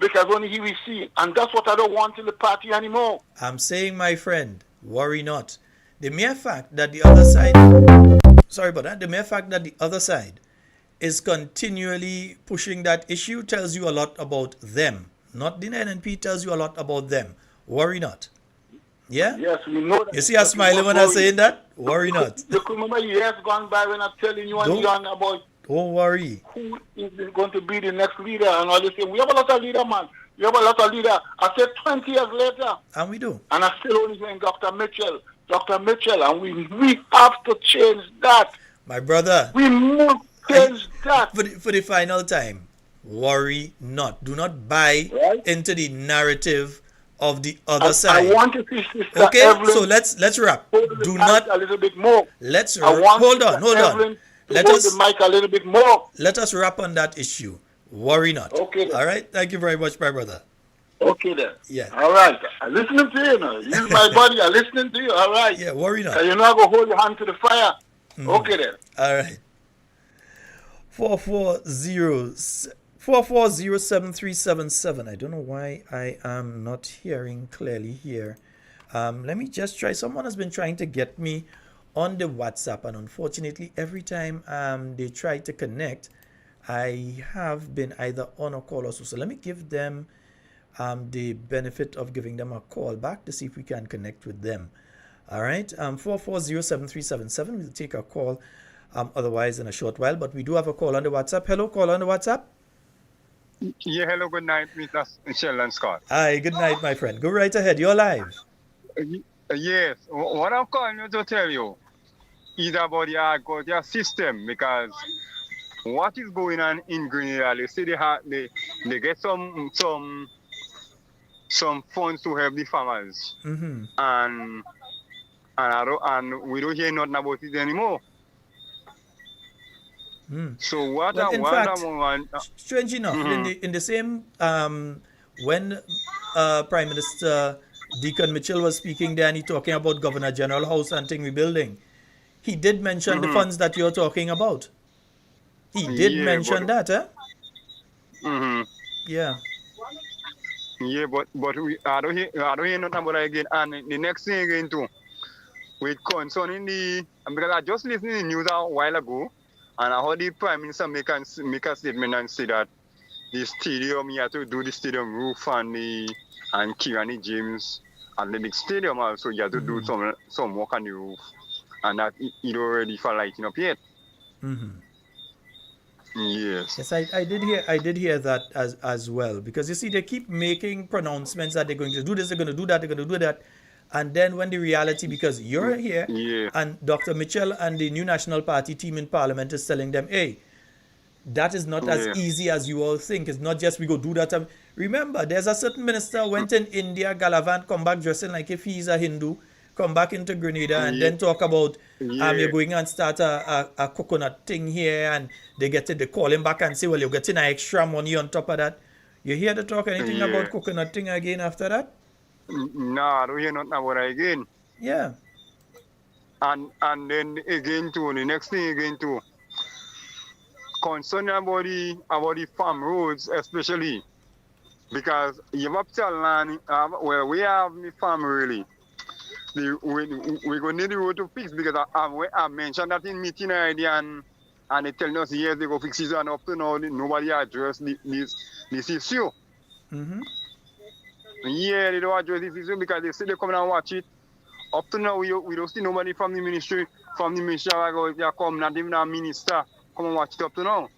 only he will see. And that's what I don't want in the party anymore. I'm saying, my friend, worry not. The mere fact that the other side, the mere fact that the other side is continually pushing that issue tells you a lot about them. Not the NNP, tells you a lot about them. Worry not. Yeah? Yes, we know that. You see, I smiling when I'm saying that? Worry not. You remember years gone by when I'm telling you and John about Don't worry. who is going to be the next leader and all this thing. We have a lot of leader, man. We have a lot of leader. I said 20 years later, And we do. and I still only saying Dr. Mitchell, and we have to change that. My brother, We must change that. for the final time, worry not. Do not buy Right. into the narrative of the other I side. want to see Sister Okay, Evelyn so let's wrap. hold the Do mic not a little bit more. let's I want hold on, Sister hold on. Evelyn to Let hold us the mic a little bit more. let us wrap on that issue. Worry not. Okay, then. All right. Thank you very much, my brother. Okay then. Yeah. All right. I'm listening to you now. Use my body. I'm listening to you. All right. Yeah, worry not. You're not going to hold your hand to the fire. Okay then. All right. 4407377. I don't know why I am not hearing clearly here. Let me just try. Someone has been trying to get me on the WhatsApp, and unfortunately, every time they try to connect, I have been either on a call or so. So let me give them the benefit of giving them a call back to see if we can connect with them. All right. 4407377. We'll take a call otherwise in a short while, but we do have a call on the WhatsApp. Hello, call on the WhatsApp. Yeah, hello, good night, Mr. Sheldon Scott. Hi, good night, my friend. Go right ahead. You're live. Yes, what I'm calling you to tell you is about the agriculture system, because what is going on in Grenada, you see they get some funds to help the farmers, Mm-hmm. and we don't hear nothing about it anymore. So what Well, I in want, fact, strange enough, in the same when Prime Minister Deacon Mitchell was speaking there and he talking about Governor General House and thing rebuilding, he did mention the funds that you're talking about. He did mention that, eh? Yeah. Yeah, but I don't hear nothing about it again. And the next thing again too, with concerning because I just listened to the news a while ago, and I heard the Prime Minister make a statement and say that the stadium, he had to do the stadium roof and Kirani James Athletic Stadium also, he had to do some work on the roof, and that it already for lighting up yet. Yes. Yes, I did hear that as well, because you see they keep making pronouncements that they're going to do this, they're going to do that, they're going to do that, and then when the reality, because you're here and Dr. Mitchell and the New National Party team in Parliament is telling them, hey, that is not as easy as you all think. It's not just we go do that. Remember, there's a certain minister went in India, Galavant, come back dressing like if he's a Hindu, come back into Grenada and then talk about you're going and start a coconut thing here, and they call him back and say, well, you're getting an extra money on top of that. You hear the talk anything about coconut thing again after that? No, I don't hear nothing about it again. Yeah. And then again too, the next thing again too, concerning about the farm roads especially, because you have to land where we have the farm really. We're going to need the road to fix, because I mentioned that in meeting already, and they telling us years they go fix it, and up to now nobody addressed this issue. Yeah, they don't address this issue because they say they come and watch it. Up to now we don't see nobody from the ministry they come, not even a minister come and watch it up to now.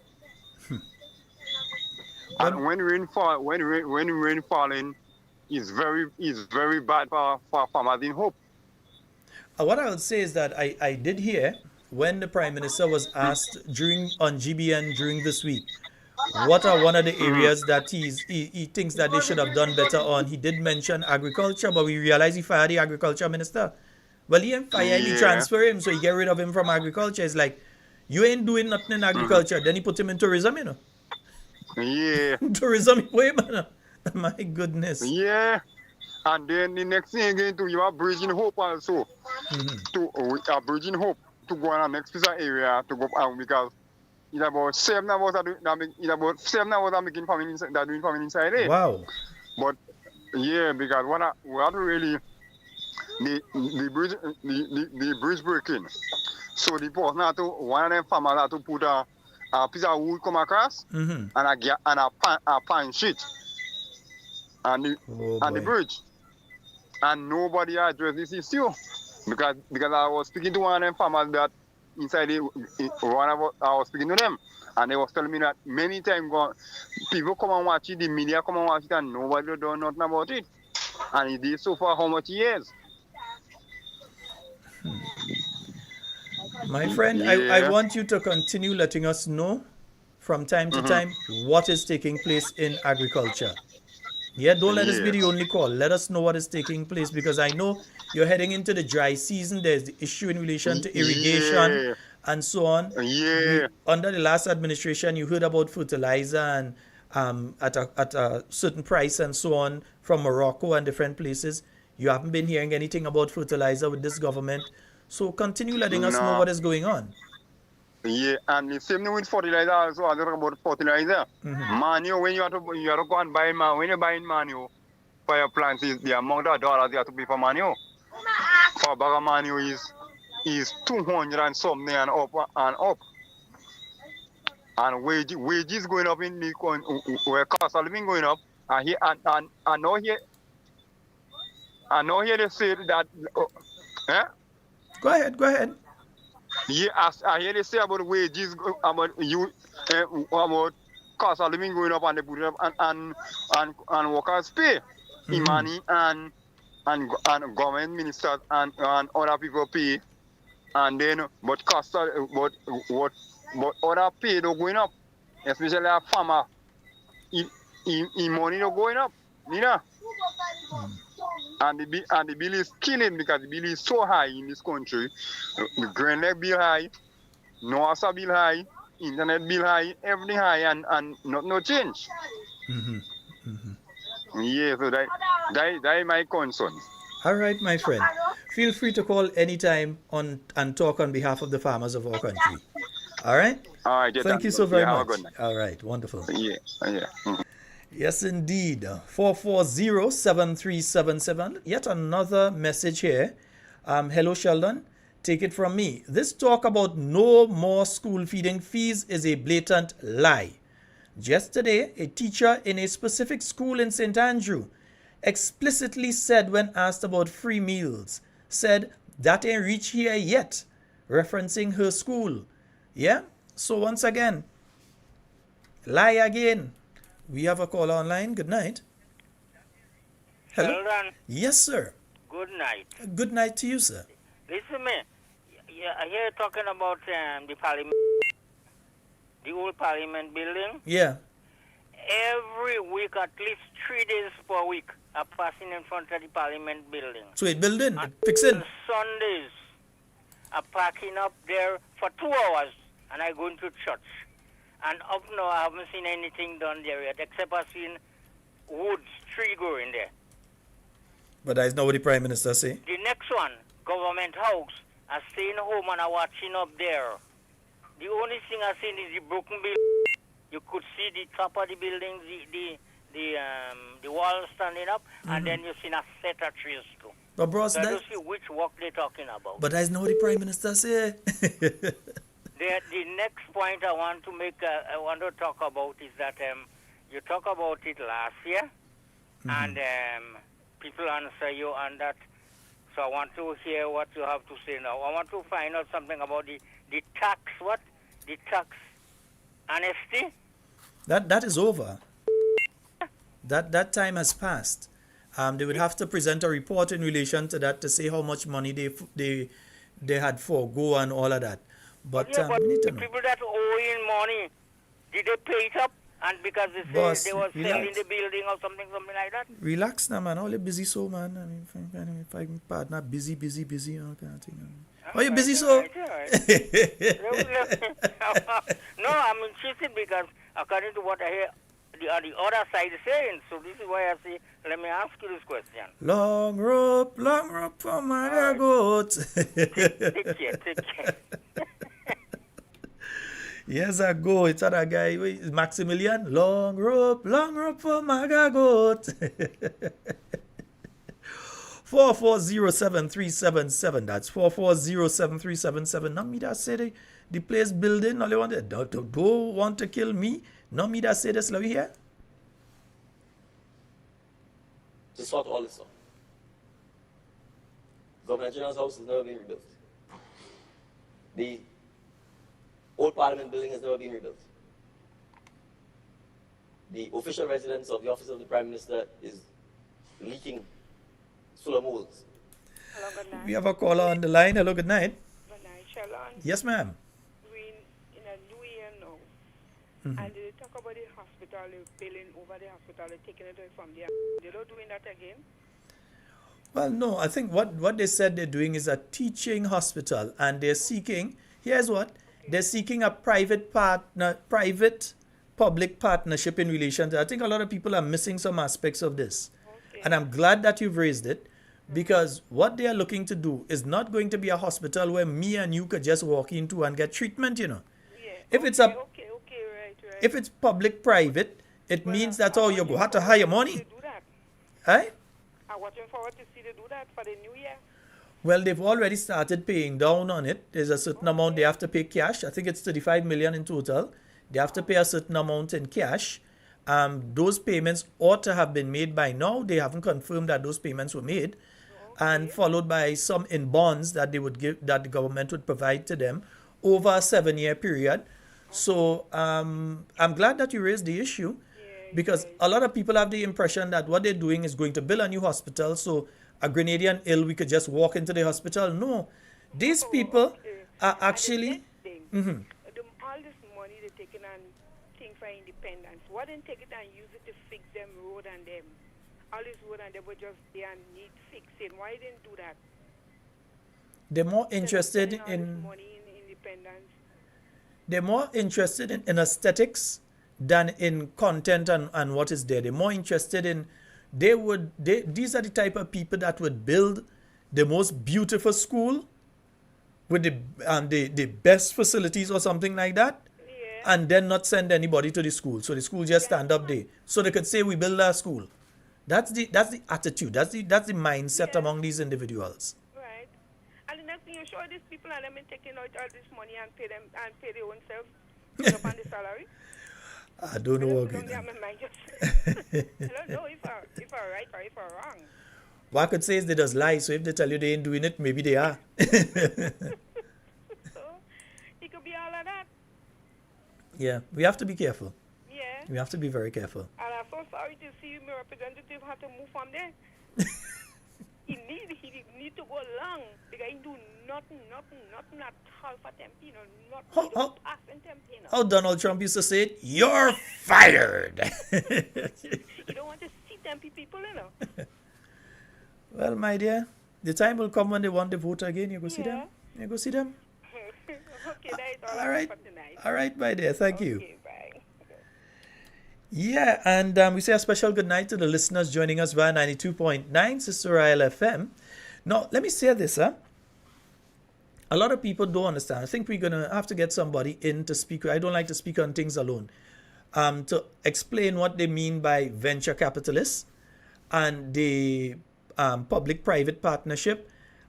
And when rain falling, is very bad for farmers in Hope. What I would say is that I did hear when the Prime Minister was asked on GBN during this week, what are one of the areas that he thinks that they should have done better on. He did mention agriculture, but we realized he fired the agriculture minister. Well, he didn't fire him, he transferred him, so he get rid of him from agriculture. It's like, you ain't doing nothing in agriculture. Then he put him in tourism, you know. Yeah. Tourism, wait, man. My goodness. Yeah. And then the next thing again too, you are bridging Hope also. To a bridging Hope to go on the next piece of area to go out, because it's about 7 hours are making farming inside, they're doing farming inside there. Wow. But yeah, because what really the bridge breaking. So the person had to, one of them farmers had to put a piece of wood come across and a pine sheet and the bridge. And nobody addressed this issue. Because I was speaking to one of them farmers that inside the one of I was speaking to them, and they was telling me that many times people come and watch it, the media come and watch it, and nobody do nothing about it. And it is so far how much years? My friend, I Yeah. want you to continue letting us know from time to time what is taking place in agriculture. Yeah, don't let us be the Yes. only call. Let us know what is taking place because I know you're heading into the dry season. There's the issue in relation to irrigation Yeah. and so on. Yeah. Under the last administration, you heard about fertilizer and at a certain price and so on from Morocco and different places. You haven't been hearing anything about fertilizer with this government. So continue letting us know No. what is going on. Yeah, and the same thing with fertilizer also. I talk about fertilizer. Manure, when you have to go and buy manure, when you're buying manure for your plants, is the amount of dollars you have to pay for manure. For a bag of manure is 200 and something and up and up. And wages going up in the where cost of living going up. And here and now here they say that Go ahead. Yeah, I hear they say about wages, about you, about cost of living going up, and they put it up, and workers pay money, and government ministers and other people pay, and then but cost of but other pay don't going up, especially a farmer, in money don't going up, you know. And the bill is killing because the bill is so high in this country. The Grenada bill high, NOASA bill high, internet bill high, everything high, and no change. Yeah, so that is my concern. All right, my friend. Feel free to call anytime and talk on behalf of the farmers of our country. All right? All right, Thank you so very have much. a good night. All right, wonderful. Yeah. Yes, indeed. 440-7377. Yet another message here. Hello, Sheldon. Take it from me. This talk about no more school feeding fees is a blatant lie. Just today, a teacher in a specific school in St. Andrew explicitly said when asked about free meals, said, that ain't reached here yet, referencing her school. Yeah? So once again, lie again. We have a caller online. Good night. Hello? Sheldon, Yes, sir. good night. Good night to you, sir. Listen me. I hear you talking about the parliament, the old parliament building. Yeah. Every week, at least 3 days per week, I'm passing in front of the parliament building. So it building, And fixing. on Sundays, I'm parking up there for 2 hours, and I go into church. And up now, I haven't seen anything done there yet, except I've seen woods, tree growing there. But that is not what the Prime Minister say. The next one, Government House, I'm staying home and I'm watching up there. The only thing I've seen is the broken building. You could see the top of the building, the wall standing up, and then you see a set of trees too. But bros, So I that, don't see which work they're talking about. but that is not what the Prime Minister say. The next point I want to make, I want to talk about is that you talked about it last year, and people answer you on that. So I want to hear what you have to say now. I want to find out something about the tax, the tax amnesty. That is over. That time has passed. They would have to present a report in relation to that to say how much money they had forego and all of that. But Yeah, but we need to the know. people that owe in money, did they pay it up? And because they say Boss, they were selling relax. the building or something like that? Relax now, man. All you busy so, man. I mean, if I'm partner busy, all kind of thing. Are you busy so? All right. No, I'm interested because according to what I hear the other side is saying, so this is why I say, let me ask you this question. Long rope for my goat. Take care. Years ago, it's other guy, Maximilian. Long rope for my goat. 4407377. That's 4407377. Not me that say the place building. All they want don't want to kill me. Not me that say this. Let me hear. To sort all this out. Governor General's house is never being rebuilt. The old Parliament building has never been rebuilt. The official residence of the office of the Prime Minister is leaking solar molds. Hello, good night. We have a caller on the line. Hello, good night. Good night, Sheldon. Yes, ma'am. We're in a new year now. And they talk about the hospital, they're billing over the hospital, they're taking it away from there. They're not doing that again. Well, no, I think what they said they're doing is a teaching hospital, and they're seeking, here's what, they're seeking a private public partnership in relation to, I think a lot of people are missing some aspects of this. Okay. And I'm glad that you've raised it, because what they are looking to do is not going to be a hospital where me and you could just walk into and get treatment, you know. Yeah. If it's a, right. if it's public-private, it means that, oh, you go have to hire money. Do that. Right? I'm watching forward to see they do that for the new year. Well, they've already started paying down on it. There's a certain amount they have to pay cash. I think it's 35 million in total. They have to pay a certain amount in cash. Those payments ought to have been made by now. They haven't confirmed that those payments were made. And followed by some in bonds that they would give, that the government would provide to them over a 7-year period. So I'm glad that you raised the issue, because a lot of people have the impression that what they're doing is going to build a new hospital, so a Grenadian ill, we could just walk into the hospital. No, these people are actually... All this money they're taking and thing for independence, why didn't take it and use it to fix them road and them? All this road and they were just there and need fixing. Why didn't do that? They're more interested in... money in independence. They're more interested in aesthetics than in content and what is there. They're more interested in, these are the type of people that would build the most beautiful school with the best facilities or something like that, and then not send anybody to the school. So the school just stand up there. So they could say, we build our school. That's the attitude. That's the mindset among these individuals. Right. And the next thing, you sure these people are them taking out all this money and pay them and pay their own self up on the salary? I don't know what I don't know if I'm right or if I'm wrong. What I could say is they just lie. So if they tell you they ain't doing it, maybe they are. So it could be all of that. Yeah, we have to be careful. Yeah. We have to be very careful. And I'm so sorry to see my representative have to move from there. he need to go long because he do nothing at all for them, you know, not passing them, you know. How Donald Trump used to say it, you're fired. You don't want to see them people, you know. Well, my dear, the time will come when they want to vote again. You go see them. You go see them. Okay, that is all right. For tonight. All right, my dear. Thank you. Bye. Yeah, and we say a special good night to the listeners joining us via 92.9 Sister Isle FM. Now, let me say this, A lot of people don't understand. I think we're going to have to get somebody in to speak. I don't like to speak on things alone. To explain what they mean by venture capitalists and the public-private partnership,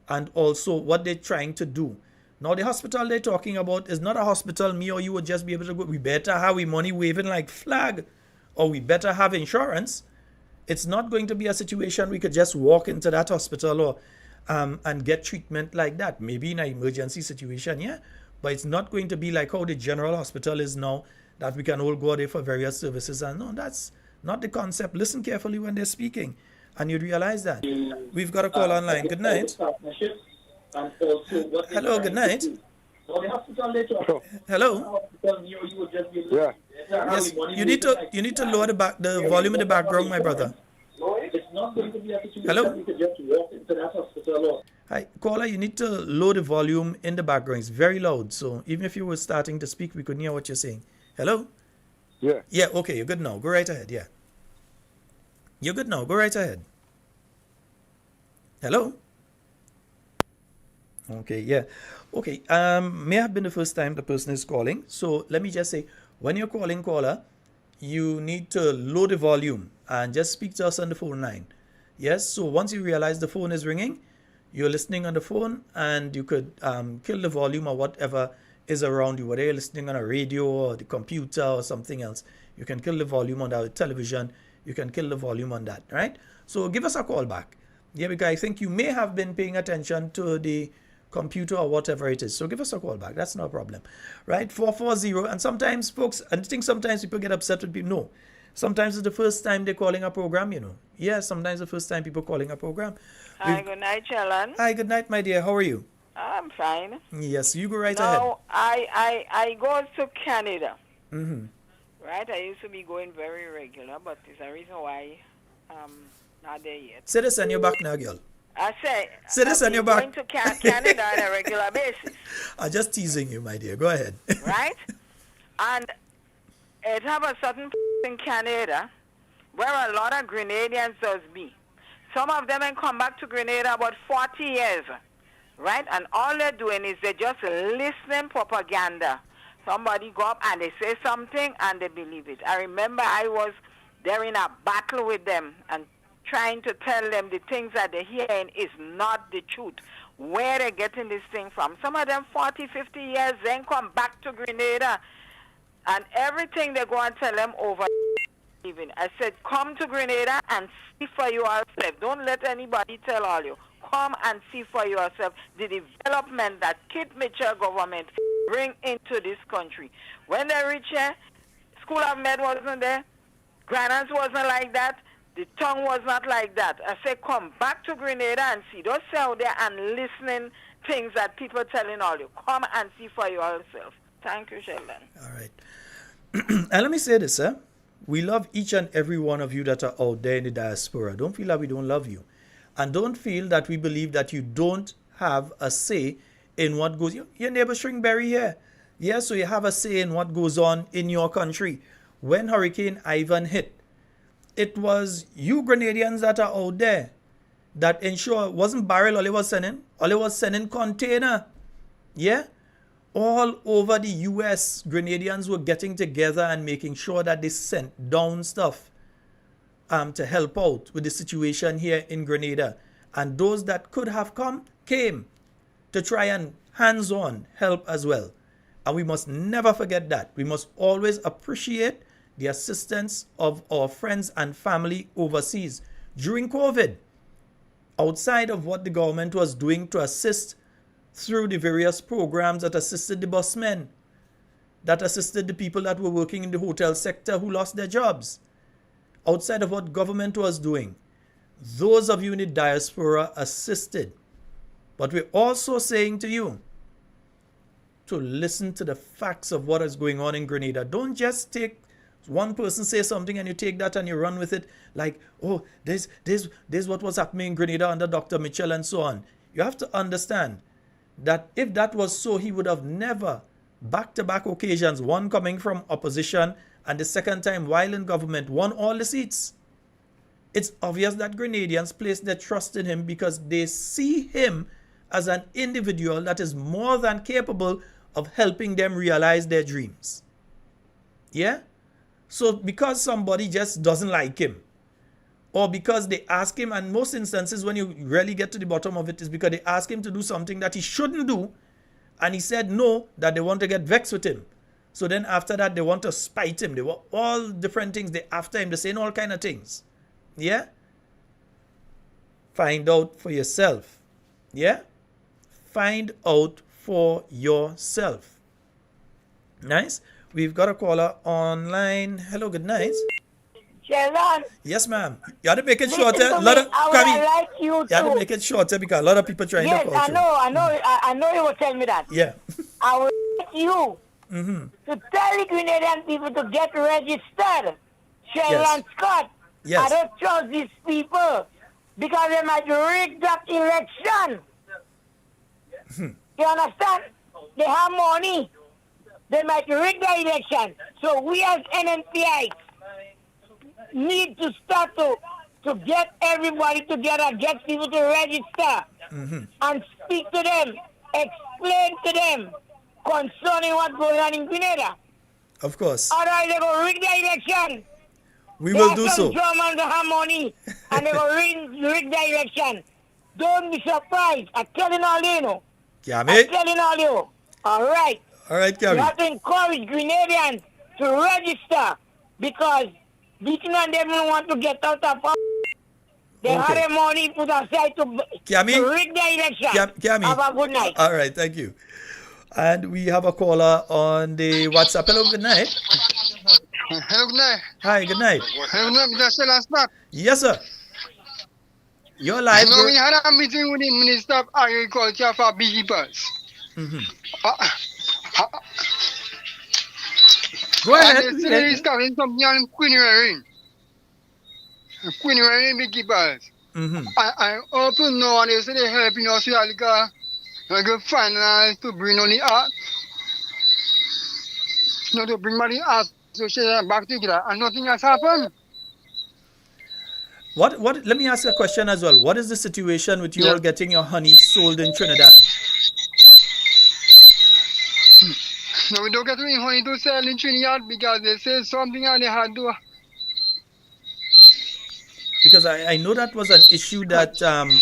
and also what they're trying to do. Now, the hospital they're talking about is not a hospital me or you would just be able to go, we better have we money waving like flag, or we better have insurance. It's not going to be a situation we could just walk into that hospital or and get treatment like that. Maybe in an emergency situation, yeah, but it's not going to be like how the general hospital is now, that we can all go there for various services. And no, that's not the concept. Listen carefully when they're speaking, and you realize that. We've got a call online. Good night. Hello, good night. Hello. Yeah. Yes, you need to lower the volume in the background, my brother. Hello. Hi, caller. You need to lower the volume in the background. It's very loud. So even if you were starting to speak, we couldn't hear what you're saying. Hello. Yeah. Yeah. Okay. You're good now. Go right ahead. Yeah. You're good now. Go right ahead. Hello. Okay, yeah. Okay, may have been the first time the person is calling. So let me just say, when you're calling, caller, you need to lower the volume and just speak to us on the phone line. Yes, so once you realize the phone is ringing, you're listening on the phone, and you could kill the volume or whatever is around you, whether you're listening on a radio or the computer or something else. You can kill the volume on the television. You can kill the volume on that, right? So give us a call back. Yeah, because I think you may have been paying attention to the computer or whatever it is. So give us a call back. That's no problem. Right? 440. And sometimes, folks, I think sometimes people get upset with people. No. Sometimes it's the first time they're calling a program, you know. Yeah, sometimes the first time people calling a program. Hi, good night, Sheldon. Hi, good night, my dear. How are you? I'm fine. Yes, you go right ahead. Now, I go to Canada. Mm-hmm. Right? I used to be going very regular, but there's a reason why I'm not there yet. Say this on your back now, girl. I say, Say this on your back. going to Canada on a regular basis. I'm just teasing you, my dear. Go ahead. Right? And it have a certain in Canada where a lot of Grenadians does be. Some of them have come back to Grenada about 40 years. Right? And all they're doing is they're just listening propaganda. Somebody go up and they say something and they believe it. I remember I was there in a battle with them and trying to tell them the things that they're hearing is not the truth. Where they're getting this thing from. Some of them 40, 50 years, then come back to Grenada. And everything they go and tell them over even. I said, come to Grenada and see for yourself. Don't let anybody tell all you. Come and see for yourself the development that Kit Mitchell government bring into this country. When they reach here, School of Med wasn't there. Granada wasn't like that. The tongue was not like that. I say, come back to Grenada and see. Don't sit out there and listening things that people telling all you. Come and see for yourself. Thank you, Sheldon. All right. And let me say this, sir. We love each and every one of you that are out there in the diaspora. Don't feel that we don't love you. And don't feel that we believe that you don't have a say in what goes... Your neighbor Stringberry here. Yeah, so you have a say in what goes on in your country. When Hurricane Ivan hit, it was you Grenadians that are out there that ensure it wasn't barrel all it was sending. All it was sending container. Yeah? All over the U.S., Grenadians were getting together and making sure that they sent down stuff to help out with the situation here in Grenada. And those that could have come, came to try and hands-on help as well. And we must never forget that. We must always appreciate the assistance of our friends and family overseas. During COVID, outside of what the government was doing to assist through the various programs that assisted the busmen, that assisted the people that were working in the hotel sector who lost their jobs, outside of what government was doing, those of you in the diaspora assisted. But we're also saying to you to listen to the facts of what is going on in Grenada. Don't just take one person say something and you take that and you run with it like, oh, this what was happening in Grenada under Dr. Mitchell and so on. You have to understand that if that was so, he would have never, back-to-back occasions, one coming from opposition and the second time while in government, won all the seats. It's obvious that Grenadians place their trust in him because they see him as an individual that is more than capable of helping them realize their dreams. Yeah? So because somebody just doesn't like him, or because they ask him, and most instances when you really get to the bottom of it is because they ask him to do something that he shouldn't do, and he said no, that they want to get vexed with him. So then after that, they want to spite him. They want all different things. They after him. They're saying all kind of things. Yeah? Find out for yourself. Yeah? Find out for yourself. Nice. We've got a caller online. Hello, good night. Sheldon. Yes, ma'am. You have to make it shorter. You have to make it shorter because a lot of people trying to call you. I know you will tell me that. Yeah. I would like you to tell the Grenadian people to get registered. Sheldon Scott. Yes. I don't trust these people because they might rig that election. You understand? They have money. They might rig the election. So we as NNPI need to start to get everybody together, get people to register and speak to them, explain to them concerning what's going on in Grenada. Of course. Otherwise they go rig the election. We will do so. Germans that have money and they go rig the election. Don't be surprised. I'm telling all you know. I'm telling all you. All right. All right, Gary. You have to encourage Grenadians to register because Beacon and them don't want to get out of They had the money put aside to rig the election. Have a good night. All right, thank you. And we have a caller on the WhatsApp. Hello, good night. Hello, good night. Hi, good night. Hello, good night, Mr. Last Spot. Yes, sir. You're live. We had a meeting with the Minister of Agriculture for beekeepers. Go ahead. And they say he's starting something on quinine beekeepers. I open now and they say they're helping us with like a finance to bring on the art. To bring money association back together and nothing has happened. What let me ask you a question as well. What is the situation with you all getting your honey sold in Trinidad? No, we don't get any honey to sell in Trinidad because they say something and they had to. Because I know that was an issue that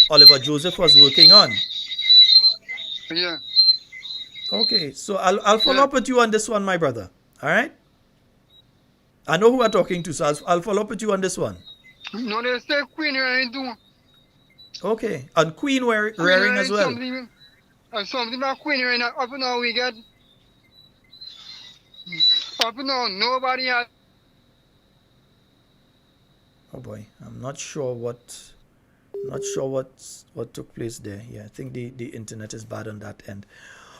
Oliver Joseph was working on. Yeah. Okay, so I'll follow up with you on this one, my brother. All right? I know who we're talking to, so I'll follow up with you on this one. No, they say queen rearing too. Okay, and queen rearing as well. Something about queen rearing up now we get. Up now, nobody has. Oh boy, I'm not sure what took place there. Yeah, I think the internet is bad on that end.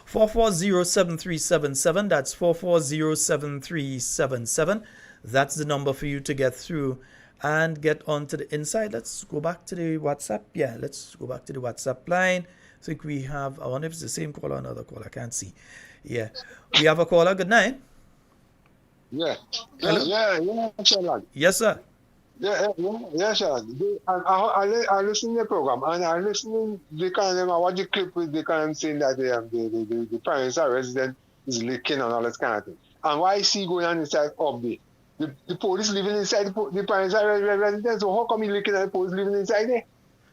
440-7377. That's 440-7377. That's the number for you to get through and get onto the inside. Let's go back to the WhatsApp. Yeah, let's go back to the WhatsApp line. I think we have, I wonder if it's the same caller or another caller. I can't see. Yeah, we have a caller. Good night. Yeah. Hello? Yeah, Sheldon. Yes, sir. Yeah, Sheldon. I listen to the program and I listen to the kind of watch the clip with the kind of saying that the parents are resident is leaking and all that kind of thing. And why I see going on inside of the police living inside the parents are resident, so how come you leaking and the police living inside there?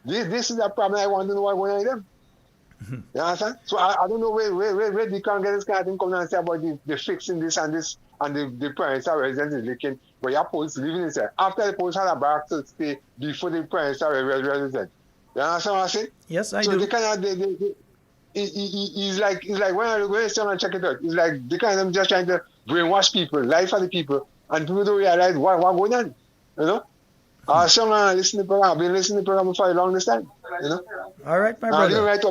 This is a problem I want to know what's going on with them. You understand? So I don't know where they can get this kind of thing coming and say about the fixing this and this and the parents are residents is leaking, but your police living inside. After the police had a back to stay before the parents are resident. You understand what I say? Yes, I do. So they kind of it's like when I stand and check it out, it's like they kind of just trying to brainwash people, lie for the people, and people don't realize what going on. You know? I've been listening to the program for a long time. You know? All right, my brother. Right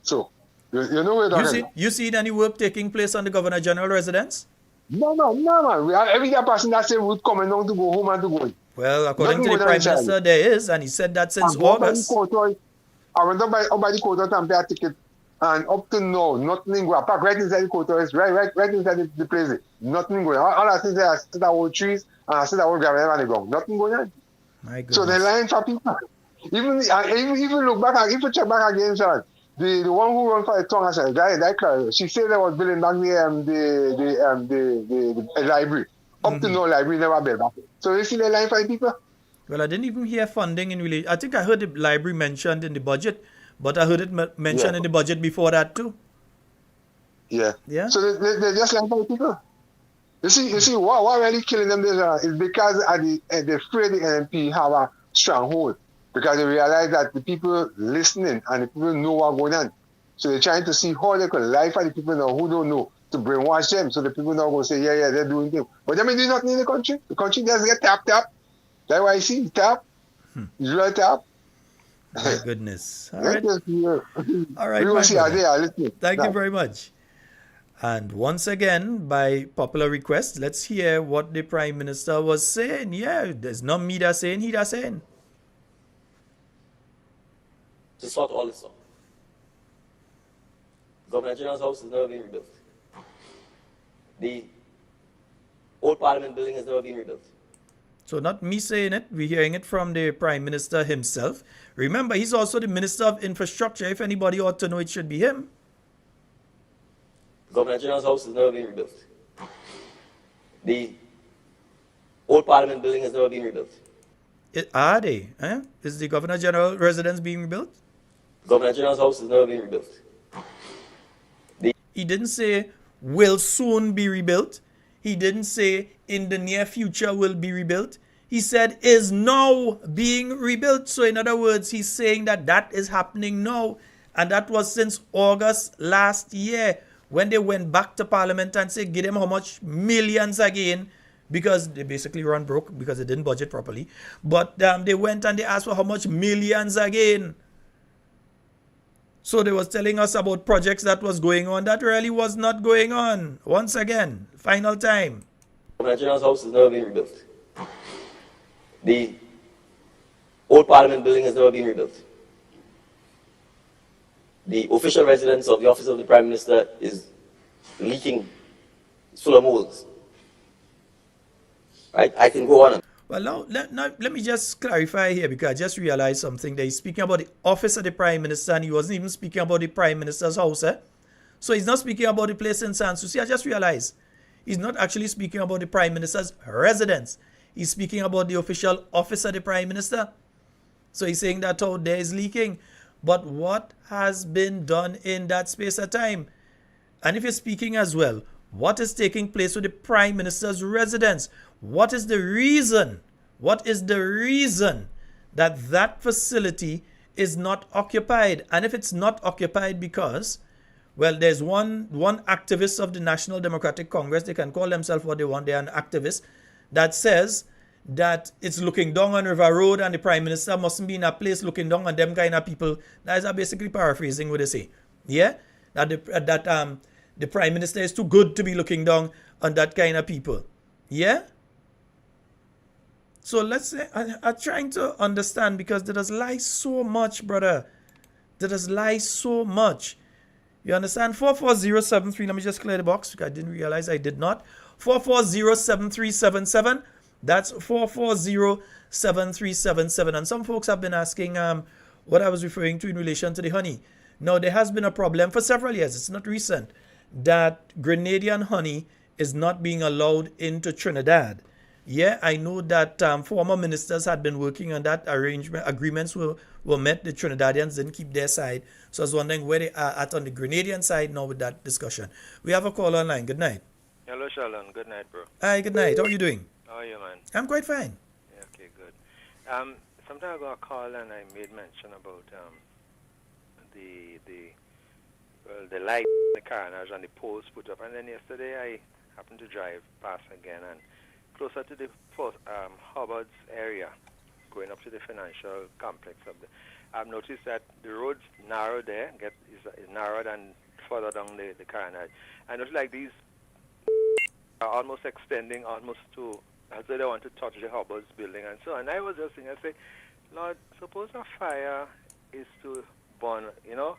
so, you know where you see any work taking place on the Governor General residence? No, man. Every person that say would come and not to go home and to go. Well, according to the Prime Minister, there is, and he said that since August. I went up by the court and pay a ticket, and up to now, nothing going. Park right inside the court, right inside the place. Nothing going. All I see is I see the old trees and I see the old gravel on the ground. Nothing going on. My goodness. So they're lying for people. Even look back, if you check back again, Sean, the one who run for the tongue, that she said they was building back the library. Up to now, library never built back. So you see the line for the people. Well, I didn't even hear funding in relation. I think I heard the library mentioned in the budget, but I heard it mentioned in the budget before that too. Yeah. Yeah. So they're just like for the people. You see, what really killing them is because they're afraid the NMP have a stronghold. Because they realize that the people listening and the people know what's going on. So they're trying to see how they can lie for the people now who don't know to brainwash them so the people now go say, yeah, they're doing things. But they may do nothing in the country. The country just get tapped. That's why I see tap. You like tap. My goodness. All right. All right. We will see how they are listening. Thank you very much. And once again, by popular request, let's hear what the Prime Minister was saying. Yeah, there's not me that's saying, he that's saying. To sort all this out. Governor General's house is never being rebuilt. The old Parliament building has never been rebuilt. So not me saying it, we're hearing it from the Prime Minister himself. Remember, he's also the Minister of Infrastructure. If anybody ought to know, it should be him. Governor General's house has never been rebuilt. The old Parliament building has never been rebuilt. Are they? Is the Governor General residence being rebuilt? Governor General's house has never been rebuilt. He didn't say will soon be rebuilt. He didn't say in the near future will be rebuilt. he said, is now being rebuilt. So in other words, he's saying that that is happening now. And that was since August last year when they went back to Parliament and said, give them how much millions again, because they basically run broke because they didn't budget properly. But they went and they asked for how much millions again. So they was telling us about projects that was going on that really was not going on. Once again, final time. Governor General's house is never being rebuilt. The old Parliament building has never been rebuilt. The official residence of the office of the Prime Minister is leaking. It's full of moles. Right? I can go on. Well, now, let me just clarify here, because I just realized something. That he's speaking about the office of the Prime Minister, and he wasn't even speaking about the Prime Minister's house. So he's not speaking about the place in Sanssouci. I just realized he's not actually speaking about the Prime Minister's residence. He's speaking about the official office of the Prime Minister. So he's saying that out there is leaking. But what has been done in that space of time? And if you're speaking as well, what is taking place with the Prime Minister's residence? What is the reason? What is the reason that that facility is not occupied? And if it's not occupied because, well, there's one activist of the National Democratic Congress, they can call themselves what they want, they're an activist, that says that it's looking down on River Road and the Prime Minister mustn't be in a place looking down on them kind of people. That is basically paraphrasing what they say. Yeah? That the Prime Minister is too good to be looking down on that kind of people. Yeah? So let's say, I'm trying to understand, because there does lie so much, brother. There does lie so much. You understand? 44073, let me just clear the box, because I didn't realize I did not. 4407377. That's 4407377. And some folks have been asking what I was referring to in relation to the honey. Now, there has been a problem for several years. It's not recent, that Grenadian honey is not being allowed into Trinidad. Yeah, I know that former ministers had been working on that arrangement. Agreements were met. The Trinidadians didn't keep their side. So I was wondering where they are at on the Grenadian side now with that discussion. We have a call online. Good night. Hello, Sheldon. Good night, bro. Hi, good night. How are you doing? How are you, man? I'm quite fine. Yeah, okay, good. Some time ago I called and I made mention about the light in the carnage and the poles put up. And then yesterday I happened to drive past again, and closer to the Hubbard's area, going up to the financial complex up there, I've noticed that the road's narrow there, is narrowed, and further down the carnage. I noticed like these are almost extending almost to, as though they want to touch the Hubbard's building and so on. And I was just thinking, I say, Lord, suppose a fire is to burn, you know,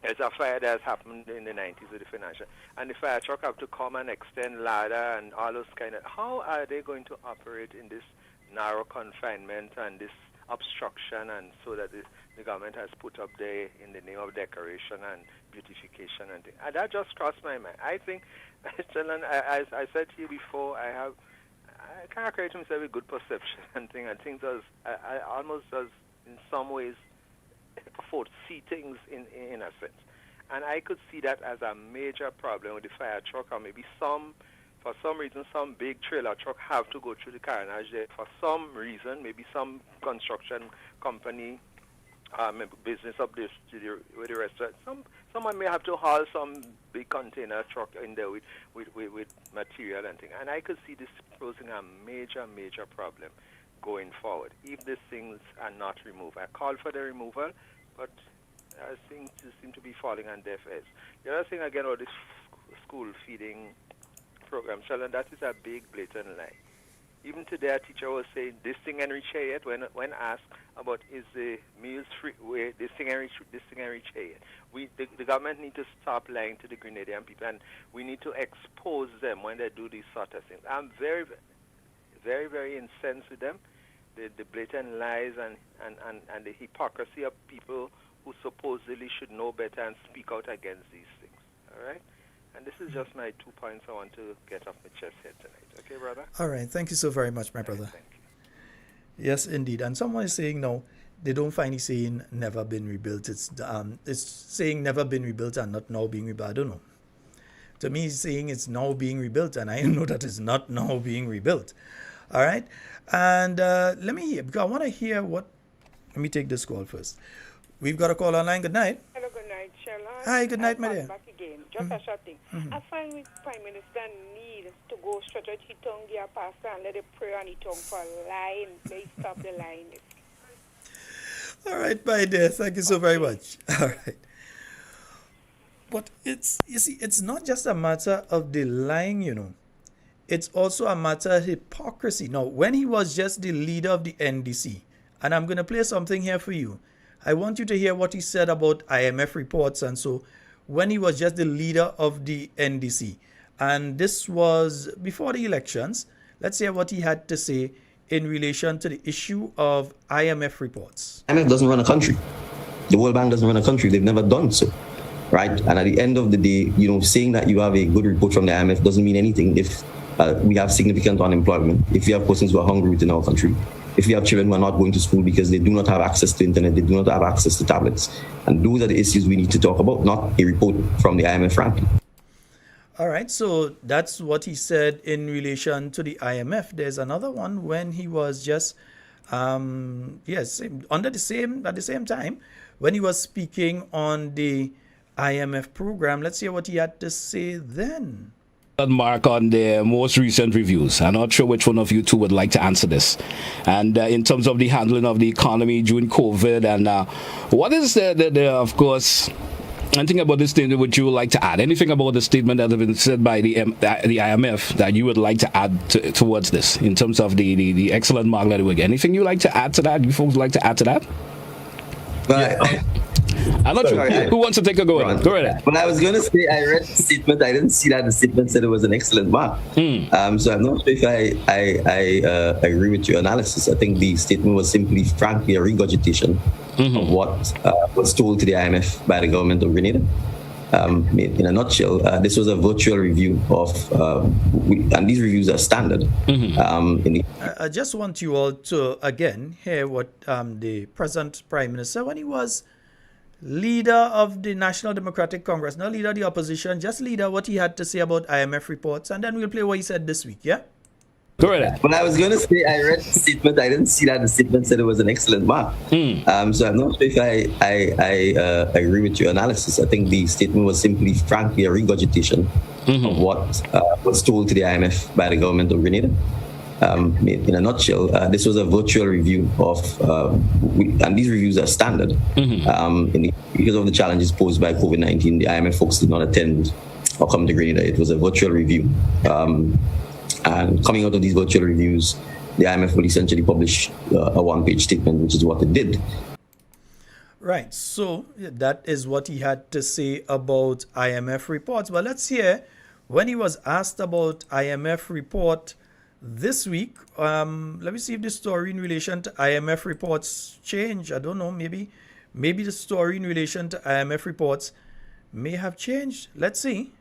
it's a fire that has happened in the 90s with the financial, and the fire truck have to come and extend ladder and all those kind of, how are they going to operate in this narrow confinement and this obstruction, and so that the government has put up there in the name of decoration and beautification and things. And that just crossed my mind. I think, as I said to you before, I can't create myself a good perception and thing. I think I almost does in some ways foresee things in a sense. And I could see that as a major problem with the fire truck, or maybe for some reason, some big trailer truck have to go through the carnage there. For some reason, maybe some construction company, business up there with the restaurant, someone may have to haul some big container truck in there with material and things. And I could see this posing a major problem going forward if these things are not removed. I called for the removal, but things seem to be falling on deaf ears. The other thing again about this school feeding program, Sheldon, that is a big blatant lie. Even today, a teacher was saying this thing and reach here yet when asked about is the meals free, where this thing and reach here yet. The government need to stop lying to the Grenadian people, and we need to expose them when they do these sort of things. I'm very, very incensed with them, the blatant lies and the hypocrisy of people who supposedly should know better and speak out against these things. All right? And this is just my 2 points I want to get off my chest here tonight. Okay, brother? All right. Thank you so very much, my brother. Thank you. Yes, indeed. And someone is saying, no, they don't find it saying never been rebuilt. It's saying never been rebuilt and not now being rebuilt. I don't know. To me, he's saying it's now being rebuilt, and I know that it's not now being rebuilt. All right, and let me hear, because I want to hear what. Let me take this call first. We've got a call online. Good night. Hello, good night, Sheldon. Hi, good night, my dear. Back again. Just a short thing. I find the Prime Minister needs to go straight at his tongue, get a pastor, and let it pray on his tongue for lying. Please stop the lying. All right, my dear. Thank you so very much. All right. But you see, it's not just a matter of the lying, you know. It's also a matter of hypocrisy. Now, when he was just the leader of the NDC, and I'm going to play something here for you. I want you to hear what he said about IMF reports and so when he was just the leader of the NDC. And this was before the elections. Let's hear what he had to say in relation to the issue of IMF reports. IMF doesn't run a country. The World Bank doesn't run a country. They've never done so, right? And at the end of the day, you know, saying that you have a good report from the IMF doesn't mean anything if we have significant unemployment, if we have persons who are hungry within our country, if we have children who are not going to school because they do not have access to internet, they do not have access to tablets. And those are the issues we need to talk about, not a report from the IMF, frankly. All right, so that's what he said in relation to the IMF. There's another one when he was just, at the same time, when he was speaking on the IMF program. Let's hear what he had to say then. Mark on the most recent reviews. I'm not sure which one of you two would like to answer this. And in terms of the handling of the economy during COVID, and what is the of course, anything about this statement would you like to add? Anything about the statement that has been said by the IMF that you would like to add towards this in terms of the excellent mark that we get? Anything you like to add to that? You folks would like to add to that? I'm not sure. Who wants to take a go at it? Go ahead. Well, I was going to say, I read the statement. I didn't see that the statement said it was an excellent mark. So I'm not sure if I agree with your analysis. I think the statement was simply, frankly, a regurgitation of what was told to the IMF by the government of Grenada. In a nutshell, this was a virtual review of, and these reviews are standard. I just want you all to, again, hear what the present Prime Minister, when he was leader of the National Democratic Congress, not leader of the opposition, just leader, what he had to say about IMF reports, and then we'll play what he said this week, yeah? Go ahead. Well, I was going to say, I read the statement. I didn't see that the statement said it was an excellent mark. So I'm not sure if I agree with your analysis. I think the statement was simply, frankly, a regurgitation of what was told to the IMF by the government of Grenada. In a nutshell, this was a virtual review of, and these reviews are standard. Because of the challenges posed by COVID-19, the IMF folks did not attend or come to Grenada. It was a virtual review. And coming out of these virtual reviews, the IMF will essentially publish a one-page statement, which is what it did. Right. So that is what he had to say about IMF reports. But let's hear when he was asked about IMF report this week. Let me see if the story in relation to IMF reports change. I don't know. Maybe the story in relation to IMF reports may have changed. Let's see.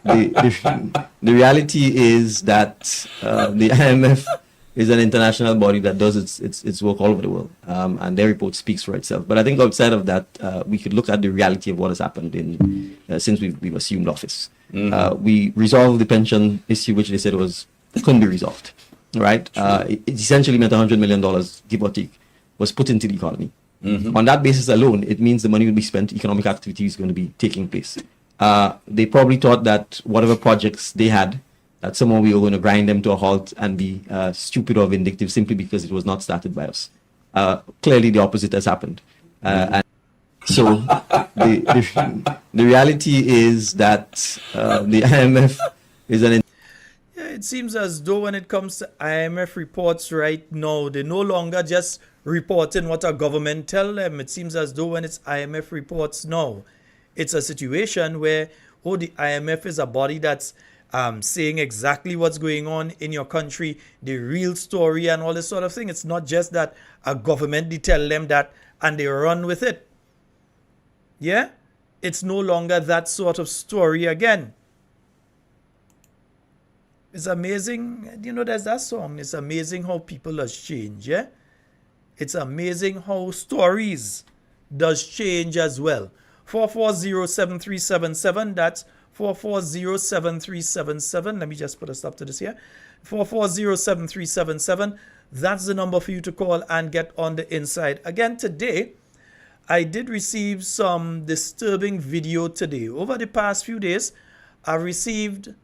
The reality is that the IMF is an international body that does its work all over the world, and their report speaks for itself. But I think outside of that, we could look at the reality of what has happened since we've assumed office. We resolved the pension issue, which they said couldn't be resolved. Right? It essentially meant $100 million, give or take, was put into the economy. On that basis alone, it means the money will be spent, economic activity is going to be taking place. They probably thought that whatever projects they had, that somehow we were going to grind them to a halt and be stupid or vindictive simply because it was not started by us. Clearly, the opposite has happened. And so the reality is that the IMF is an... Yeah, it seems as though when it comes to IMF reports right now, they're no longer just reporting what our government tell them. It seems as though when it's IMF reports now, it's a situation where, the IMF is a body that's saying exactly what's going on in your country, the real story and all this sort of thing. It's not just that a government, they tell them that and they run with it. Yeah? It's no longer that sort of story again. It's amazing. There's that song. It's amazing how people have changed, yeah? It's amazing how stories does change as well. 440-7377, that's 440-7377. Let me just put a stop to this here. 440-7377, that's the number for you to call and get on the inside. Again, today, I did receive some disturbing video today. Over the past few days, I received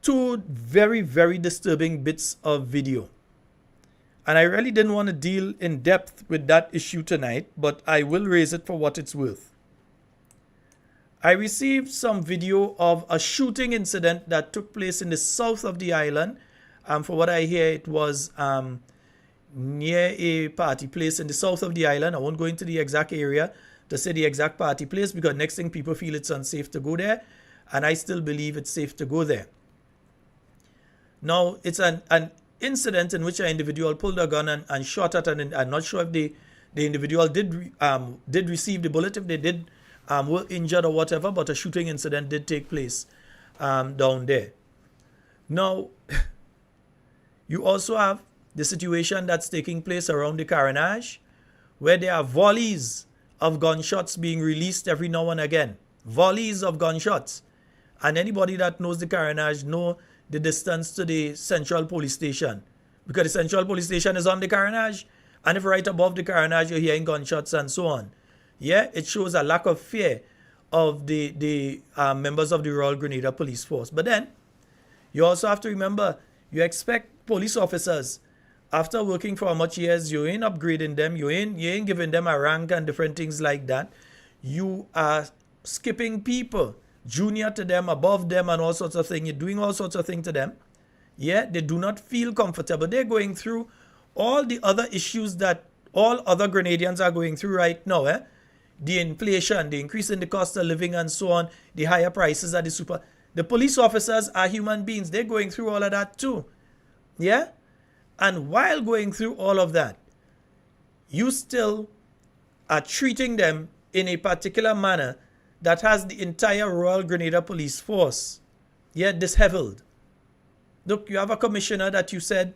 2 very, very disturbing bits of video. And I really didn't want to deal in depth with that issue tonight, but I will raise it for what it's worth. I received some video of a shooting incident that took place in the south of the island. For what I hear, it was near a party place in the south of the island. I won't go into the exact area to say the exact party place, because next thing people feel it's unsafe to go there. And I still believe it's safe to go there. Now, it's an incident in which an individual pulled a gun and shot at, and I'm not sure if the individual did receive the bullet, if they did were injured or whatever, but a shooting incident did take place down there. Now, you also have the situation that's taking place around the Carriacou, where there are volleys of gunshots being released every now and again. Volleys of gunshots. And anybody that knows the Carriacou know the distance to the central police station, because the central police station is on the Carriacou, and if right above the Carriacou you're hearing gunshots and so on. Yeah, it shows a lack of fear of the members of the Royal Grenada Police Force. But then, you also have to remember, you expect police officers, after working for much years, you ain't upgrading them, you ain't giving them a rank and different things like that. You are skipping people, junior to them, above them, and all sorts of things. You're doing all sorts of things to them. Yeah, they do not feel comfortable. They're going through all the other issues that all other Grenadians are going through right now. The inflation, the increase in the cost of living and so on, the higher prices at the super. The police officers are human beings. They're going through all of that too. Yeah? And while going through all of that, you still are treating them in a particular manner that has the entire Royal Grenada Police Force, yeah, disheveled. Look, you have a commissioner that you said,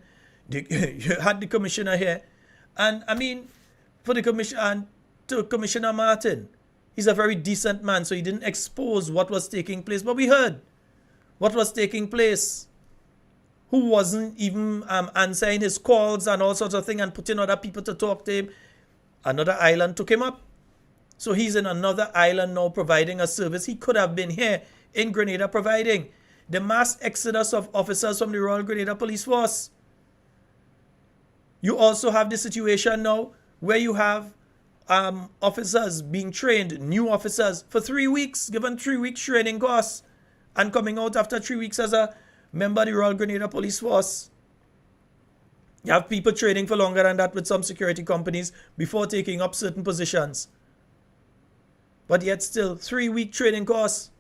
you had the commissioner here, and I mean, for the commissioner, and to Commissioner Martin, he's a very decent man, so he didn't expose what was taking place, but we heard what was taking place. Who wasn't even answering his calls and all sorts of things and putting other people to talk to him. Another island took him up. So he's in another island now providing a service he could have been here in Grenada providing. The mass exodus of officers from the Royal Grenada Police Force. You also have the situation now where you have officers being trained, new officers, for 3 weeks, given 3 weeks training course, and coming out after 3 weeks as a member of the Royal Grenada Police Force. You have people training for longer than that with some security companies before taking up certain positions. But yet still, 3-week training course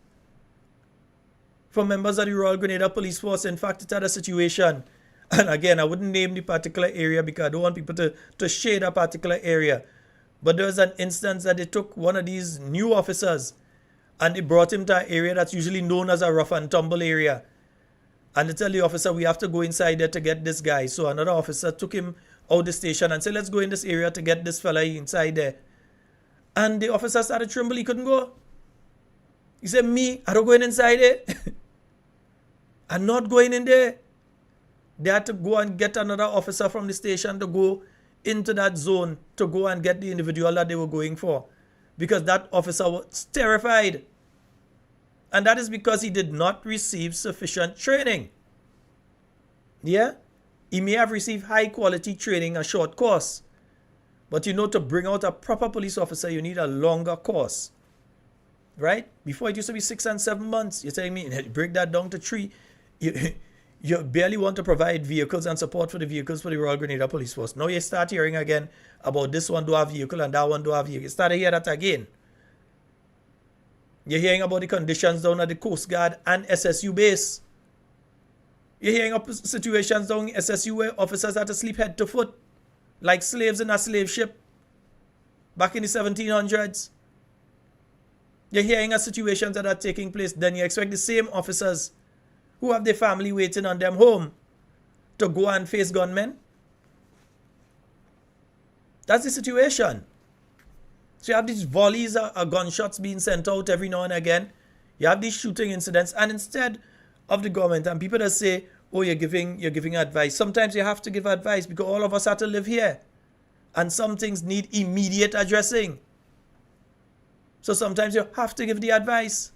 for members of the Royal Grenada Police Force. In fact, it had a situation, and again, I wouldn't name the particular area because I don't want people to shade a particular area. But there was an instance that they took one of these new officers and they brought him to an area that's usually known as a rough and tumble area. And they tell the officer, we have to go inside there to get this guy. So another officer took him out the station and said, let's go in this area to get this fella inside there. And the officer started trembling. He couldn't go. He said, me, I don't go inside there. I'm not going in there. They had to go and get another officer from the station to go into that zone to go and get the individual that they were going for. Because that officer was terrified. And that is because he did not receive sufficient training. Yeah? He may have received high quality training, a short course. But to bring out a proper police officer, you need a longer course. Right? Before it used to be 6 and 7 months. You're telling me, break that down to 3. You barely want to provide vehicles and support for the vehicles for the Royal Grenada Police Force. Now you start hearing again about this one do have vehicle and that one do have vehicle. You start to hear that again. You're hearing about the conditions down at the Coast Guard and SSU base. You're hearing of situations down in SSU where officers had to sleep head to foot like slaves in a slave ship back in the 1700s. You're hearing of situations that are taking place. Then you expect the same officers who have their family waiting on them home to go and face gunmen. That's the situation. So you have these volleys of gunshots being sent out every now and again. You have these shooting incidents, and instead of the government and people that say, "Oh, you're giving advice," sometimes you have to give advice because all of us have to live here, and some things need immediate addressing. So sometimes you have to give the advice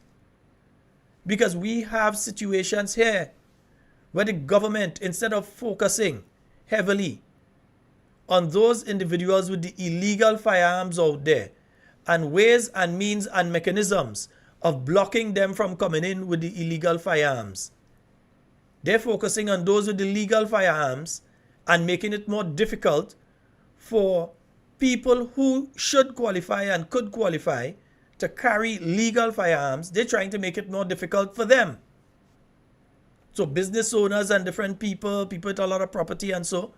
because we have situations here where the government, instead of focusing heavily on those individuals with the illegal firearms out there and ways and means and mechanisms of blocking them from coming in with the illegal firearms, they're focusing on those with the legal firearms and making it more difficult for people who should qualify and could qualify to carry legal firearms. They're trying to make it more difficult for them. So business owners and different people with a lot of property and so,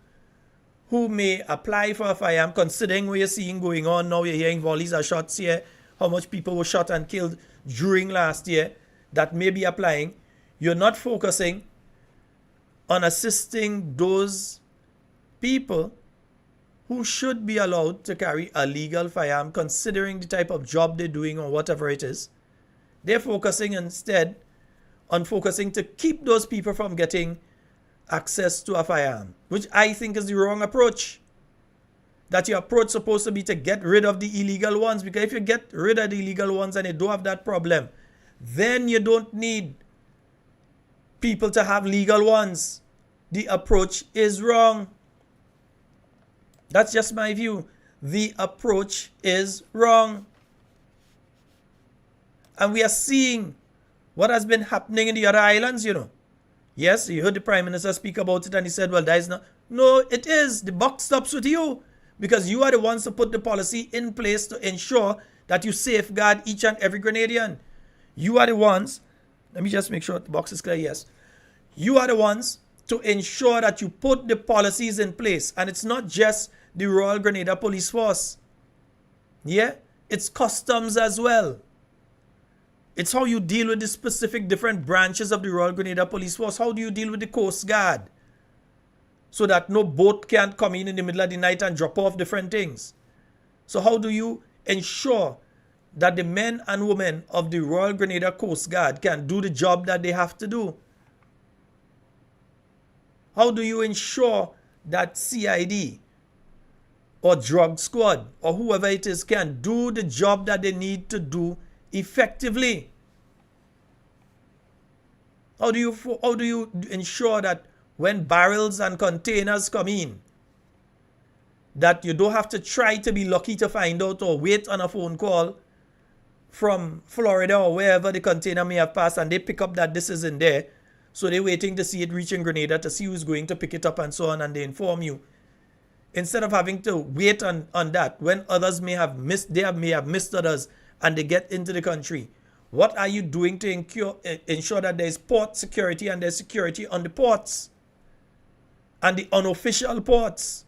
who may apply for a firearm, considering what you're seeing going on now, you're hearing volleys of shots here, how much people were shot and killed during last year, that may be applying. You're not focusing on assisting those people who should be allowed to carry a legal firearm, considering the type of job they're doing or whatever it is. They're focusing instead on focusing to keep those people from getting access to a firearm, which I think is the wrong approach. That your approach is supposed to be to get rid of the illegal ones, because if you get rid of the illegal ones and you don't have that problem, then you don't need people to have legal ones. The approach is wrong. That's just my view. The approach is wrong. And we are seeing what has been happening in the other islands, you know. Yes, you heard the Prime Minister speak about it and he said, well, that is not. No, it is. The buck stops with you because you are the ones to put the policy in place to ensure that you safeguard each and every Grenadian. You are the ones. Let me just make sure the box is clear. Yes. You are the ones to ensure that you put the policies in place. And it's not just the Royal Grenada Police Force. Yeah? It's customs as well. It's how you deal with the specific different branches of the Royal Grenada Police Force. How do you deal with the Coast Guard? So that no boat can't come in the middle of the night and drop off different things. So how do you ensure that the men and women of the Royal Grenada Coast Guard can do the job that they have to do? How do you ensure that CID or drug squad or whoever it is can do the job that they need to do effectively? How do you ensure that when barrels and containers come in, that you don't have to try to be lucky to find out or wait on a phone call from Florida or wherever the container may have passed and they pick up that this is in there, so they're waiting to see it reach in Grenada to see who's going to pick it up and so on, and they inform you. Instead of having to wait on that when others may have missed others and they get into the country, what are you doing to ensure that there's port security and there's security on the ports and the unofficial ports?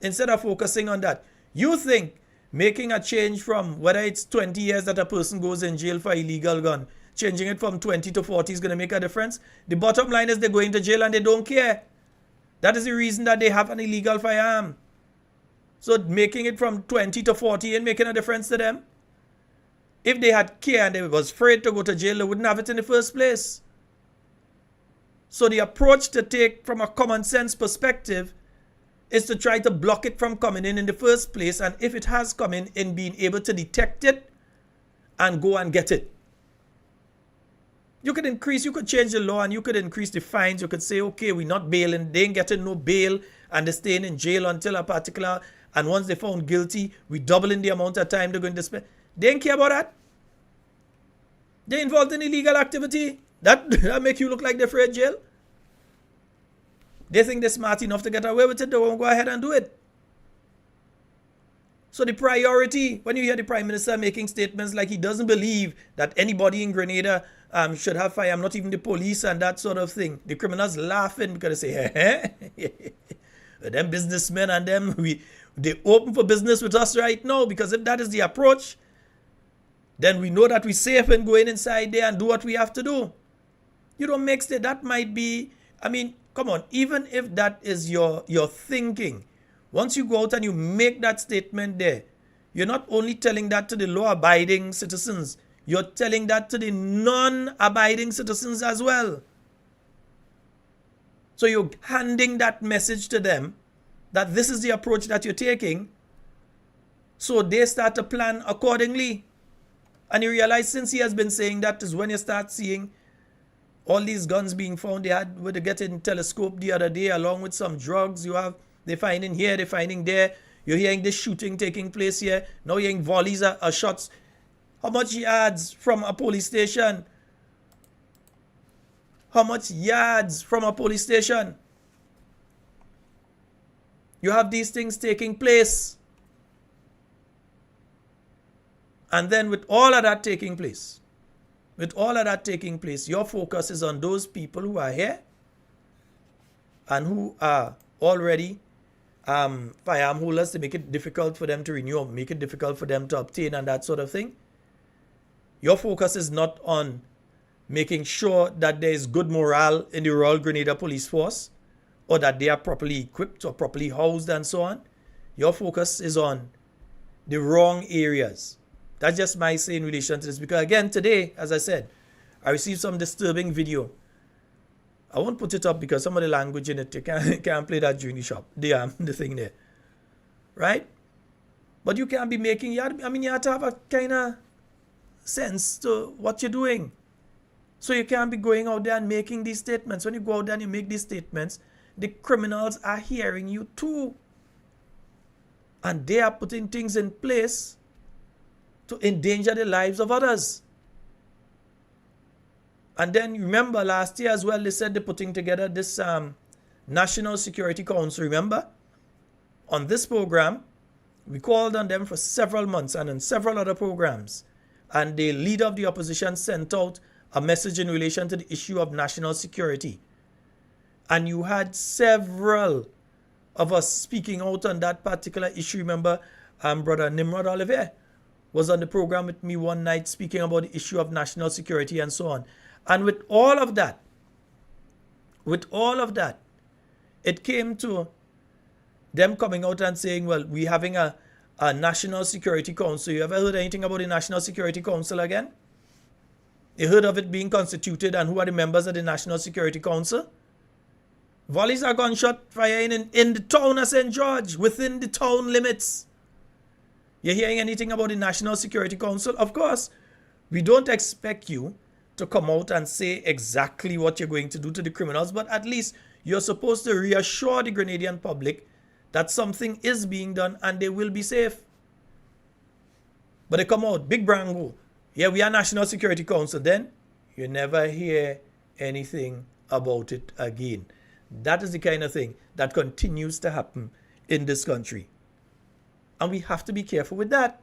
Instead of focusing on that, you think making a change from whether it's 20 years that a person goes in jail for illegal gun, changing it from 20 to 40 is going to make a difference? The bottom line is they're going to jail and they don't care. That is the reason that they have an illegal firearm. So making it from 20 to 40 ain't making a difference to them. If they had care and they was afraid to go to jail, they wouldn't have it in the first place. So the approach to take from a common sense perspective is to try to block it from coming in the first place, and if it has come in being able to detect it and go and get it. You could change the law and you could increase the fines. You could say, okay, we're not bailing, they ain't getting no bail and they're staying in jail until a particular, and once they're found guilty, we doubling the amount of time they're going to spend. They ain't care about that. They're involved in illegal activity. That make you look like they're afraid of jail. They think they're smart enough to get away with it. They won't go ahead and do it. So the priority, when you hear the Prime Minister making statements like he doesn't believe that anybody in Grenada should have firearm, not even the police and that sort of thing. The criminals laughing because they say, them businessmen and them, they open for business with us right now, because if that is the approach, then we know that we're safe in going inside there and do what we have to do. You don't make state. That might be, I mean, come on, even if that is your thinking, once you go out and you make that statement there, You're not only telling that to the law-abiding citizens, you're telling that to the non-abiding citizens as well. So you're handing that message to them that this is the approach that you're taking, so they start to plan accordingly. And you realize since he has been saying that is when you start seeing all these guns being found. They had with the getting telescope the other day, along with some drugs. They're finding here, they're finding there. You're hearing this shooting taking place here. Now you're hearing volleys of shots. How much yards from a police station? How much yards from a police station? You have these things taking place. And then with all of that taking place, your focus is on those people who are here and who are already firearm holders, to make it difficult for them to renew, or make it difficult for them to obtain and that sort of thing. Your focus is not on making sure that there is good morale in the Royal Grenada Police Force, or that they are properly equipped or properly housed and so on. Your focus is on the wrong areas. That's just my say in relation to this. Because again, today, as I said, I received some disturbing video. I won't put it up because some of the language in it, you can't play that during the shop. The thing there. Right? But you can't be making, you have to have a kind of sense to what you're doing. So you can't be going out there and making these statements. When you go out there and you make these statements, the criminals are hearing you too. And they are putting things in place to endanger the lives of others. And then remember last year as well, they said they're putting together this National Security Council. Remember? On this program, we called on them for several months and in several other programs. And the leader of the opposition sent out a message in relation to the issue of national security. And you had several of us speaking out on that particular issue. Remember, Brother Nimrod Oliver was on the program with me one night speaking about the issue of national security and so on. And with all of that, it came to them coming out and saying, well, we're having a National Security Council. You ever heard anything about the National Security Council again? You heard of it being constituted, and who are the members of the National Security Council? Volleys are gunshot fire in the town of St. George, within the town limits. You're hearing anything about the National Security Council? Of course, we don't expect you to come out and say exactly what you're going to do to the criminals, but at least you're supposed to reassure the Grenadian public that something is being done and they will be safe. But they come out, big brango. Yeah, we are National Security Council. Then you never hear anything about it again. That is the kind of thing that continues to happen in this country. And we have to be careful with that.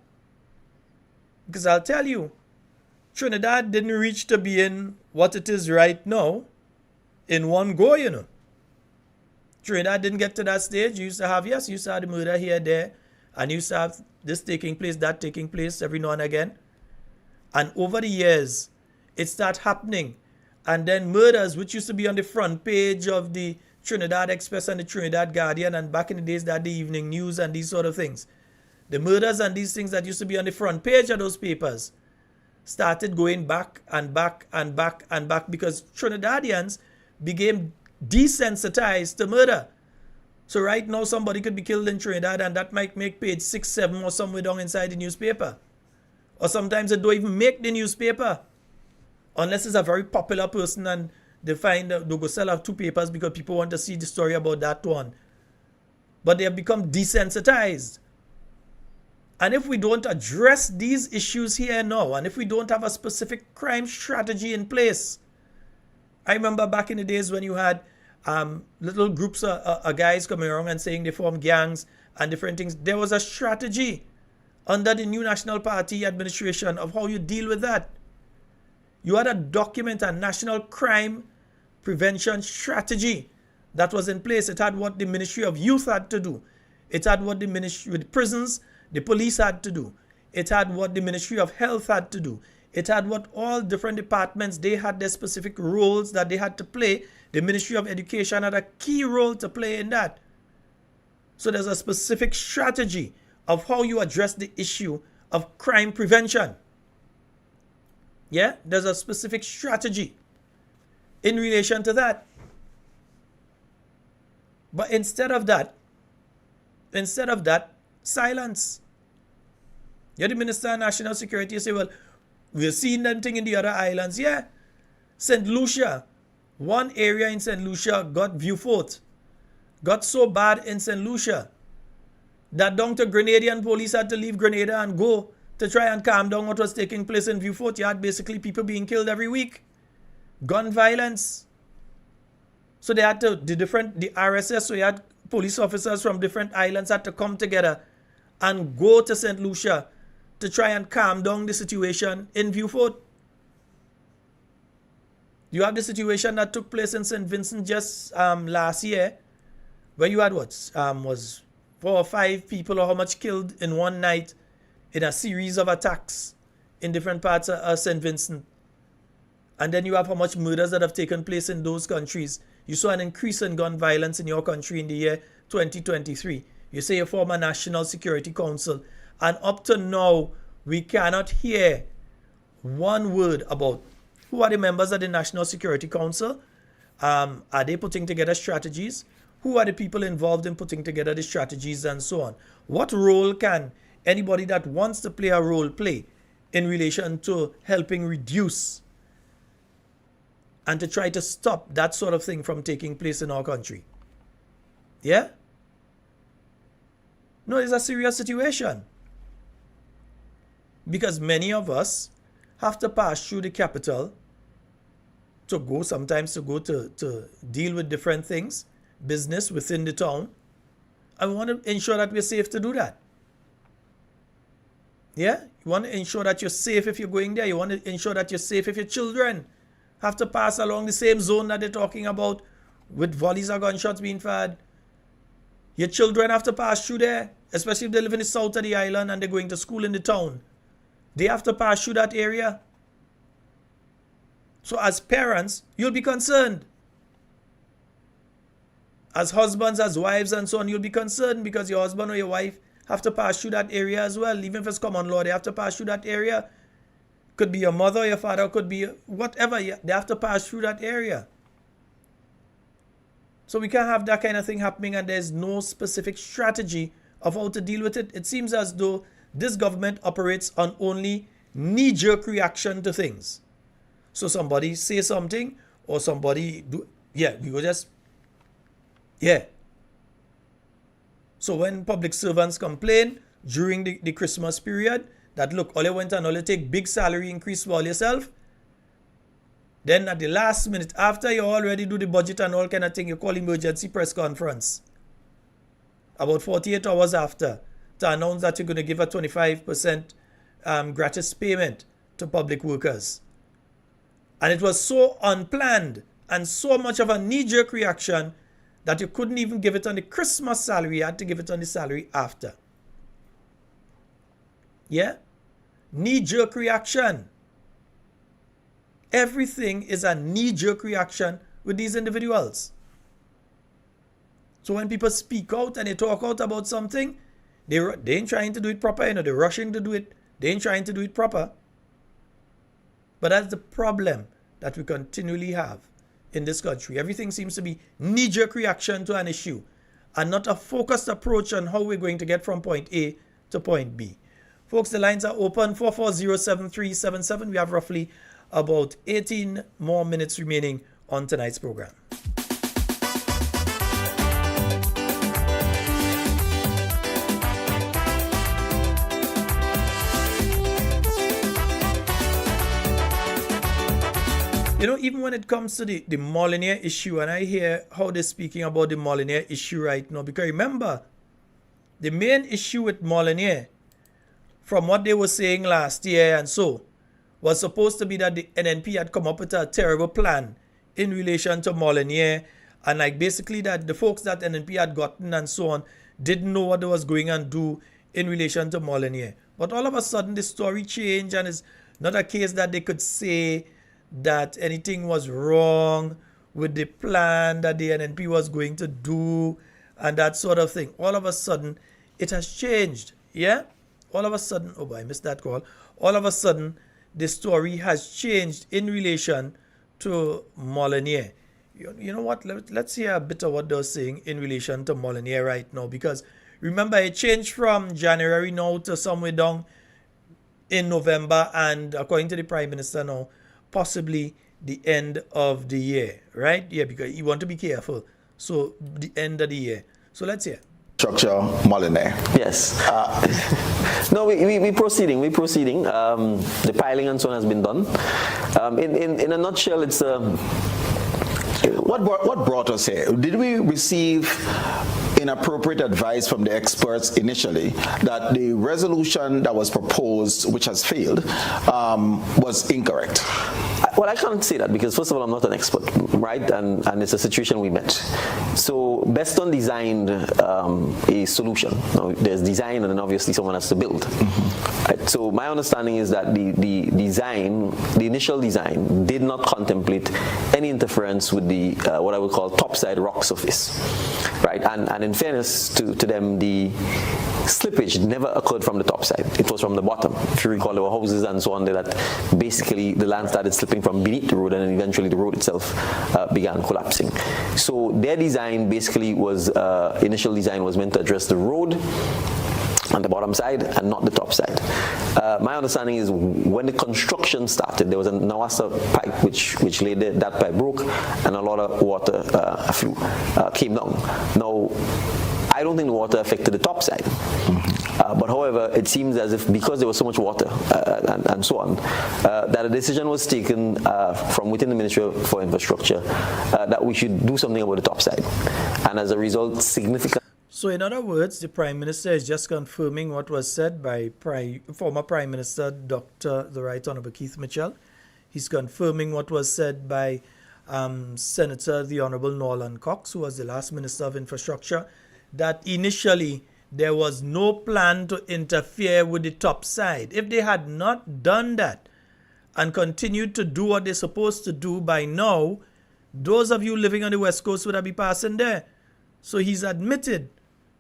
Because I'll tell you, Trinidad didn't reach to being what it is right now in one go, you know. Trinidad didn't get to that stage. You used to have the murder here, there, and you used to have this taking place, that taking place every now and again. And over the years, it started happening. And then murders, which used to be on the front page of the Trinidad Express and the Trinidad Guardian, and back in the days that the evening news and these sort of things. The murders and these things that used to be on the front page of those papers started going back and back and back and back because Trinidadians became desensitized to murder. So right now somebody could be killed in Trinidad and that might make page 6, 7 or somewhere down inside the newspaper. Or sometimes it don't even make the newspaper. Unless it's a very popular person and they go sell out 2 papers because people want to see the story about that one. But they have become desensitized. And if we don't address these issues here now, and if we don't have a specific crime strategy in place, I remember back in the days when you had little groups of guys coming around and saying they form gangs and different things. There was a strategy under the new National Party administration of how you deal with that. You had a document, a national crime prevention strategy that was in place. It had what the Ministry of Youth had to do. It had what the Ministry with prisons, the police had to do. It had what the Ministry of Health had to do. It had what all different departments, they had their specific roles that they had to play. The Ministry of Education had a key role to play in that. So there's a specific strategy of how you address the issue of crime prevention. Yeah, there's a specific strategy in relation to that. But instead of that, silence. You're the Minister of National Security. You say, well, we're seeing that thing in the other islands. Yeah. St. Lucia, one area in St. Lucia got Vieux-Fort. Got so bad in St. Lucia that down to Grenadian police had to leave Grenada and go to try and calm down what was taking place in Vieux-Fort. You had basically people being killed every week. Gun violence. So they had to, the RSS, so you had police officers from different islands had to come together and go to St. Lucia to try and calm down the situation in Vieux-Fort. You have the situation that took place in St. Vincent just last year, where you had was 4 or 5 people or how much killed in one night in a series of attacks in different parts of St. Vincent. And then you have how much murders that have taken place in those countries. You saw an increase in gun violence in your country in the year 2023. You say you form a National Security Council, and up to now, we cannot hear one word about who are the members of the National Security Council. Are they putting together strategies? Who are the people involved in putting together the strategies and so on? What role can anybody that wants to play a role play in relation to helping reduce and to try to stop that sort of thing from taking place in our country? Yeah? No, it's a serious situation. Because many of us have to pass through the capital to go to deal with different things, business within the town. And we want to ensure that we're safe to do that. Yeah? You want to ensure that you're safe if you're going there. You want to ensure that you're safe if your children have to pass along the same zone that they're talking about with volleys of gunshots being fired. Your children have to pass through there, especially if they live in the south of the island and they're going to school in the town. They have to pass through that area. So as parents, you'll be concerned. As husbands, as wives and so on, you'll be concerned because your husband or your wife have to pass through that area as well. Even if it's common law, they have to pass through that area. Could be your mother, your father, could be whatever. They have to pass through that area. So we can't have that kind of thing happening and there's no specific strategy of how to deal with it. It seems as though this government operates on only knee-jerk reaction to things. So somebody say something or somebody do, we go just, So when public servants complain during the Christmas period that look, all you went and all you take big salary increase for all yourself, then at the last minute, after you already do the budget and all kind of thing, you call emergency press conference. About 48 hours after, to announce that you're going to give a 25% gratis payment to public workers. And it was so unplanned and so much of a knee-jerk reaction that you couldn't even give it on the Christmas salary. You had to give it on the salary after. Yeah? Knee-jerk reaction. Everything is a knee-jerk reaction with these individuals. So when people speak out and they talk out about something, they ain't trying to do it proper. They're rushing to do it. They ain't trying to do it proper. But that's the problem that we continually have in this country. Everything seems to be knee-jerk reaction to an issue and not a focused approach on how we're going to get from point A to point B. Folks, the lines are open, 440-7377. We have roughly about 18 more minutes remaining on tonight's program. You know, even when it comes to the Molyneux issue, and I hear how they're speaking about the Molyneux issue right now, because remember, the main issue with Molyneux, from what they were saying last year and so, was supposed to be that the NNP had come up with a terrible plan in relation to Molyneux, and like basically that the folks that NNP had gotten and so on didn't know what they was going and do in relation to Molyneux. But all of a sudden the story changed, and it's not a case that they could say that anything was wrong with the plan that the NNP was going to do and that sort of thing. All of a sudden, it has changed. yeah, all of a sudden, oh boy, I missed that call. All of a sudden, the story has changed in relation to Molyneux. You know what? Let's hear a bit of what they're saying in relation to Molyneux right now, because remember, it changed from January now to somewhere down in November, and according to the Prime Minister now, possibly the end of the year, right? Yeah, because you want to be careful. So the end of the year. So let's hear. Structure Molyneux. Yes. No, we proceeding. We're proceeding. The piling and so on has been done. In a nutshell, it's What brought us here? Did we receive inappropriate advice from the experts initially that the resolution that was proposed, which has failed, was incorrect? Well, I can't say that because, first of all, I'm not an expert, right? And it's a situation we met. So Beston designed a solution. Now, there's design, and then obviously someone has to build. Right? So my understanding is that the initial design, did not contemplate any interference with the what I would call topside rock surface, right? And in fairness to them, the slippage never occurred from the top side. It was from the bottom. If you recall, there were houses and so on there that basically the land started slipping from beneath the road, and then eventually the road itself began collapsing. So their design basically was, initial design was meant to address the road on the bottom side and not the top side. My understanding is when the construction started, there was a Nawasa pipe which laid there. That pipe broke, and a lot of water came down. Now, I don't think the water affected the top side. But however, it seems as if because there was so much water and so on, that a decision was taken from within the Ministry for Infrastructure that we should do something about the top side. And as a result, significant. So in other words, the Prime Minister is just confirming what was said by former Prime Minister Dr. the Right Honourable Keith Mitchell. He's confirming what was said by Senator the Honourable Norland Cox, who was the last Minister of Infrastructure, that initially there was no plan to interfere with the top side. If they had not done that and continued to do what they're supposed to do by now, those of you living on the West Coast would have been passing there. So he's admitted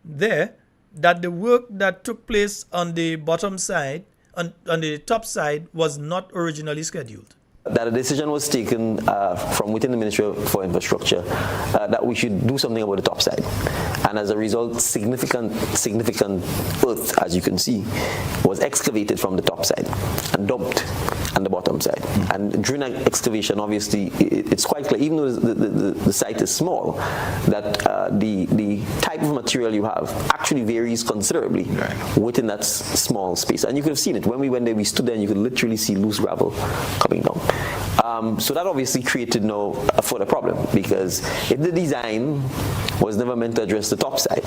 there that the work that took place on the bottom side, on the top side, was not originally scheduled. That a decision was taken from within the Ministry for Infrastructure that we should do something about the top side. And as a result, significant earth, as you can see, was excavated from the top side and dumped on the bottom side. And during that excavation, obviously, it's quite clear, even though the site is small, that the type of material you have actually varies considerably within that small space. And you could have seen it. When we went there, we stood there and you could literally see loose gravel coming down. So that obviously created a further problem, because if the design was never meant to address the top side,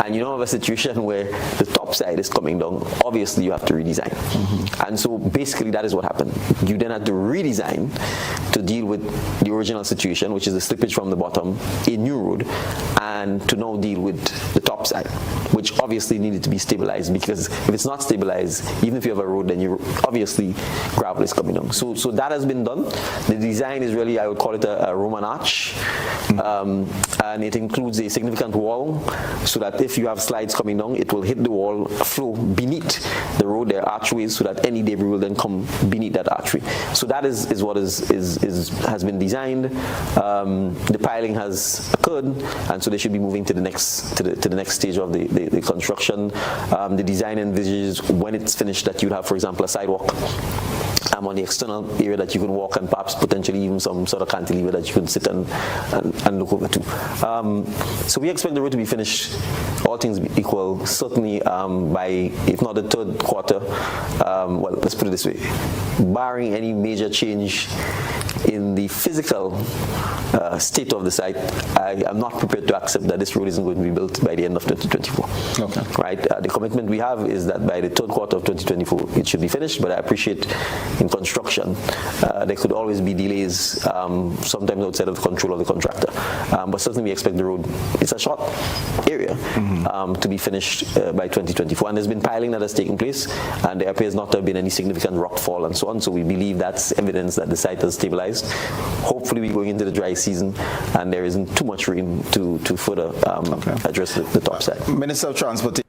and you don't have a situation where the top side is coming down, obviously you have to redesign. And so basically that is what happened. You then had to redesign to deal with the original situation, which is the slippage from the bottom, a new road, and to now deal with the top side, which obviously needed to be stabilized, because if it's not stabilized, even if you have a road, then you obviously gravel is coming down. So that has been done. The design is really, I would call it a Roman arch, and it includes a significant wall, so that if you have slides coming down, it will hit the wall, flow beneath the road. There are archways, so that any debris will then come beneath that archway. So that is what has been designed. The piling has occurred, and so they should be moving to the next stage of the construction. The design envisages, when it's finished, that you'd have, for example, a sidewalk on the external area that you can walk, and perhaps potentially even some sort of cantilever that you can sit and look over to. So we expect the road to be finished, all things equal, certainly by, if not the third quarter, well, let's put it this way, barring any major change in the physical state of the site, I am not prepared to accept that this road isn't going to be built by the end of 2024. Okay. Right? The commitment we have is that by the third quarter of 2024, it should be finished, but I appreciate in construction, there could always be delays, sometimes outside of the control of the contractor. But certainly we expect the road, it's a short area, to be finished by 2024. And there's been piling that has taken place, and there appears not to have been any significant rockfall and so on. So we believe that's evidence that the site has stabilized. Hopefully we're going into the dry season, and there isn't too much rain to further address the top side. Minister of Transportation.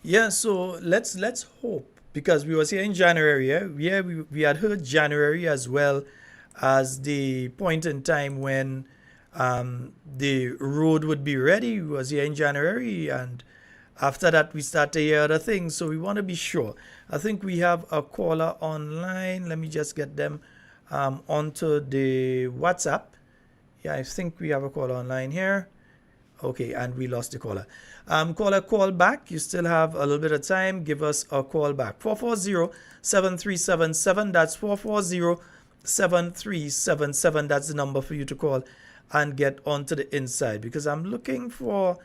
Yeah, so let's hope, because we was here in January. Yeah, we had heard January as well as the point in time when the road would be ready. We was here in January, and after that we start to hear other things. So we want to be sure. I think we have a caller online. Let me just get them onto the WhatsApp. Yeah, I think we have a caller online here. Okay, and we lost the caller. Caller, call back. You still have a little bit of time. Give us a call back. 440-7377. That's 440-7377. That's the number for you to call and get onto the inside. Because I'm looking for,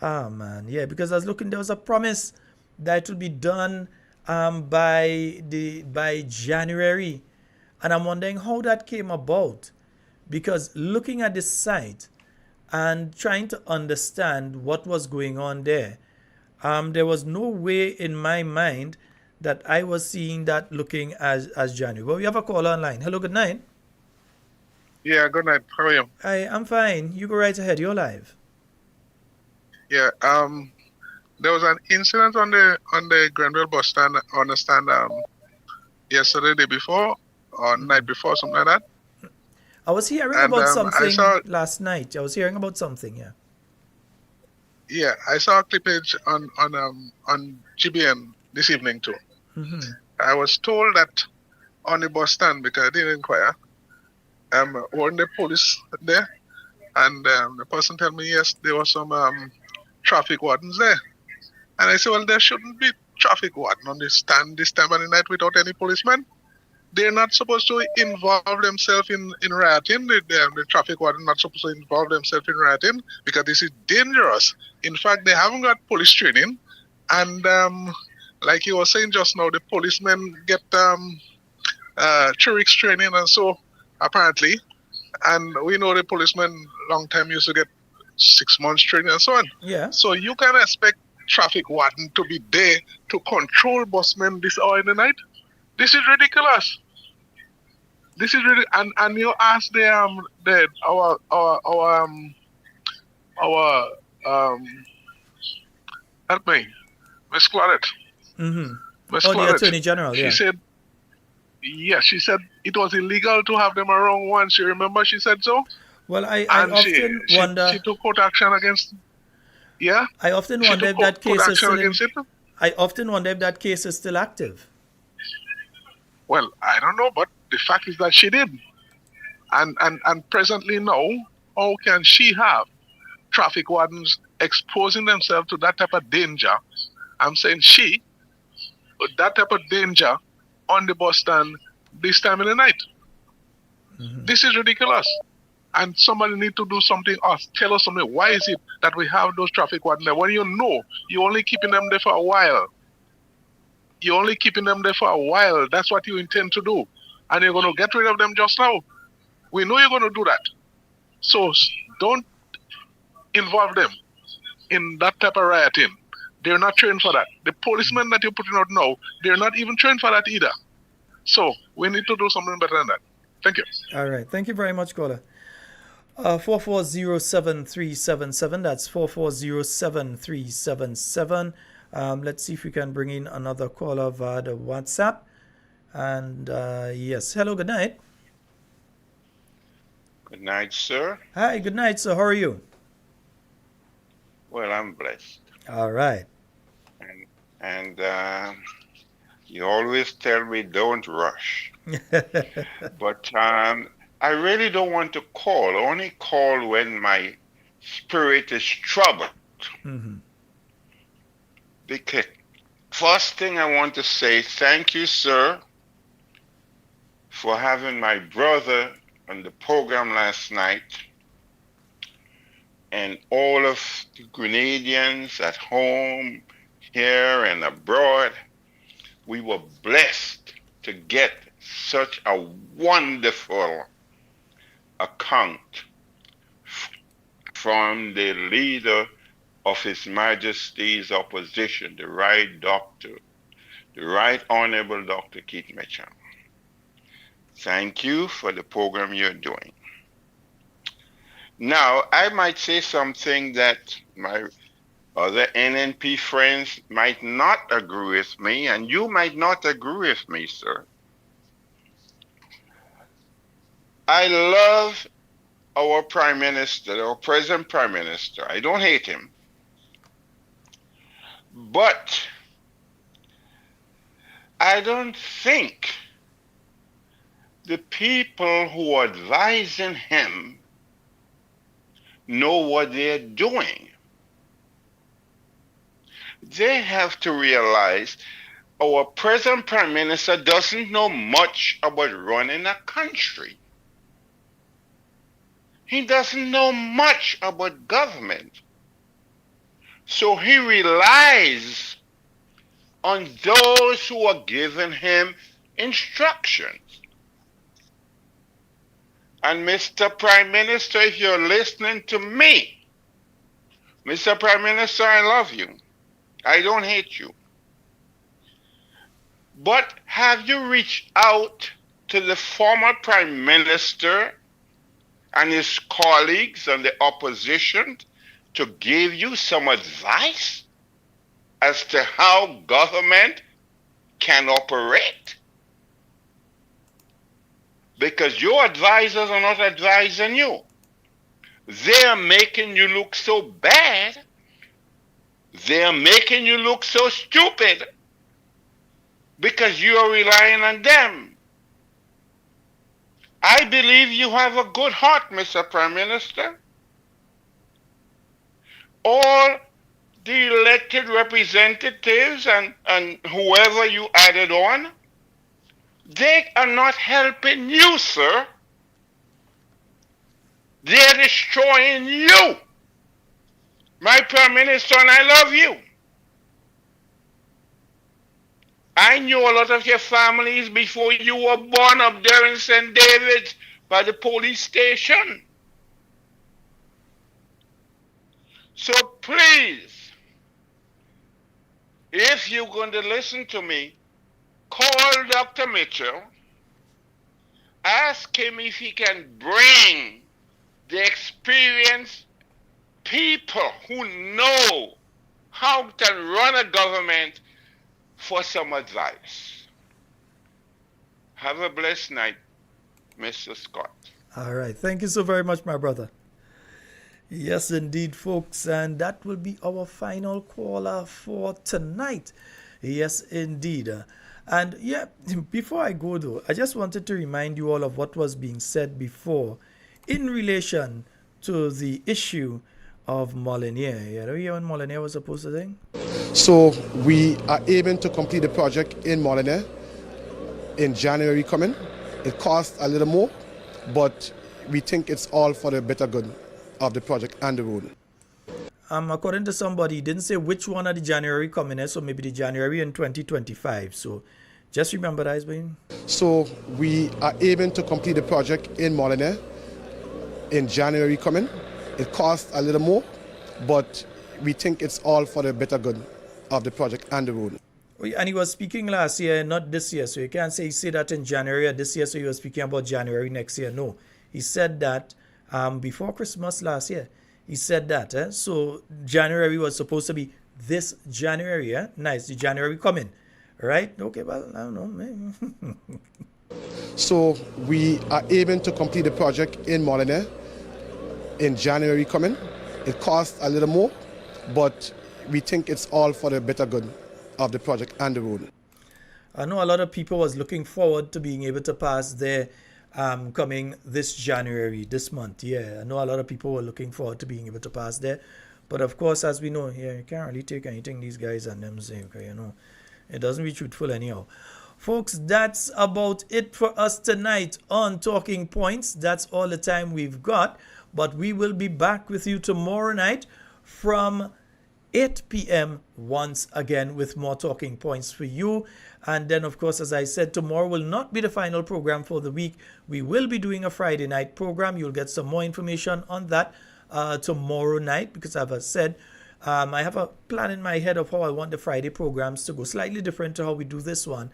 because I was looking, there was a promise that it will be done by January. And I'm wondering how that came about. Because looking at this site, and trying to understand what was going on there, there was no way in my mind that I was seeing that looking as January. Well, we have a caller online. Hello, good night. Yeah, good night. How are you? Hi, I'm fine. You go right ahead. You're live. Yeah, there was an incident on the Grenville bus stand, I understand, yesterday, day before, or night before, something like that. I was hearing And about something last night. I was hearing about something, yeah. Yeah, I saw a clippage on GBN this evening too. Mm-hmm. I was told that on the bus stand, because I didn't inquire, weren't the police there? And the person told me, yes, there were some traffic wardens there. And I said, well, there shouldn't be traffic warden on the stand this time of the night without any policemen. They're not supposed to involve themselves in rioting. The traffic warden not supposed to involve themselves in rioting because this is dangerous. In fact, they haven't got police training. And like you were saying just now, the policemen get 3 weeks training and so apparently. And we know the policemen long time used to get 6 months training and so on. Yeah. So you can expect traffic warden to be there to control busmen this hour in the night? This is ridiculous. This is really, and you ask our help me, Miss Claudette. Mm-hmm. Miss Oh, Claudette, the Attorney General, she yeah. said, yes, she said it was illegal to have them around once. You remember she said so? Well, I and often wonder. She took court action against. Yeah. I often She wonder took if that court case is action still against it. I often wonder if that case is still active. Well, I don't know, but the fact is that she did. And presently now, how can she have traffic wardens exposing themselves to that type of danger? I'm saying that type of danger on the bus stand this time of the night. Mm-hmm. This is ridiculous. And somebody need to do something else. Tell us something. Why is it that we have those traffic wardens there? When you know you're only keeping them there for a while. You're only keeping them there for a while. That's what you intend to do. And you're going to get rid of them just now. We know you're going to do that. So don't involve them in that type of rioting. They're not trained for that. The policemen that you're putting out now, they're not even trained for that either. So we need to do something better than that. Thank you. All right. Thank you very much, caller. 440-7377. That's 440-7377. Let's see if we can bring in another caller via the WhatsApp. And yes, hello, good night. Good night, sir. Hi, good night, sir. How are you? Well, I'm blessed. All right. And you always tell me don't rush. But I really don't want to call. I only call when my spirit is troubled. Mm-hmm. Because first thing I want to say, thank you, sir, for having my brother on the program last night. And all of the Grenadians at home, here and abroad, we were blessed to get such a wonderful account from the leader of His Majesty's opposition, the Right Honorable Dr. Keith Mitchell. Thank you for the program you're doing. Now, I might say something that Other NNP friends might not agree with me, and you might not agree with me, sir. I love our Prime Minister, our present Prime Minister. I don't hate him. But I don't think the people who are advising him know what they're doing. They have to realize our present Prime Minister doesn't know much about running a country. He doesn't know much about government. So he relies on those who are giving him instructions. And Mr. Prime Minister, if you're listening to me, Mr. Prime Minister, I love you. I don't hate you. But have you reached out to the former Prime Minister and his colleagues on the opposition to give you some advice as to how government can operate? Because your advisors are not advising you. They are making you look so bad. They are making you look so stupid because you are relying on them. I believe you have a good heart, Mr. Prime Minister. All the elected representatives and whoever you added on, they are not helping you, sir. They're destroying you. My Prime Minister, and I love you. I knew a lot of your families before you were born up there in St. David's by the police station. So please, if you're going to listen to me, call Dr. Mitchell, ask him if he can bring the experienced people who know how to run a government for some advice. Have a blessed night, Mr. Scott. All right. Thank you so very much, my brother. Yes, indeed, folks. And that will be our final caller for tonight. Yes, indeed. And yeah, before I go though, I just wanted to remind you all of what was being said before in relation to the issue of Molyneux. You know, hear what Molyneux was supposed to think? So we are aiming to complete the project in Molyneux in January coming. It costs a little more, but we think it's all for the better good of the project and the road. According to somebody, he didn't say which one of the January coming in, so maybe the January in 2025. So just remember that, Isbeen. So we are aiming to complete the project in Molyneux in January coming. It costs a little more, but we think it's all for the better good of the project and the road. And he was speaking last year, not this year. So you can't say he said that in January or this year, so he was speaking about January next year. No, he said that before Christmas last year. He said that. So January was supposed to be this January. Nice, the January coming. Right? Okay, well, I don't know. So we are aiming to complete the project in Molyneux in January coming. It costs a little more, but we think it's all for the better good of the project and the road. I know a lot of people was looking forward to being able to pass their coming this January, this month. Yeah, I know a lot of people were looking forward to being able to pass there. But of course, as we know, yeah, you can't really take anything these guys and them say, okay, you know, it doesn't be truthful anyhow. Folks, that's about it for us tonight on Talking Points. That's all the time we've got. But we will be back with you tomorrow night from 8 p.m. once again with more talking points for you. And then, of course, as I said, tomorrow will not be the final program for the week. We will be doing a Friday night program. You'll get some more information on that tomorrow night because, as I said, I have a plan in my head of how I want the Friday programs to go. Slightly different to how we do this one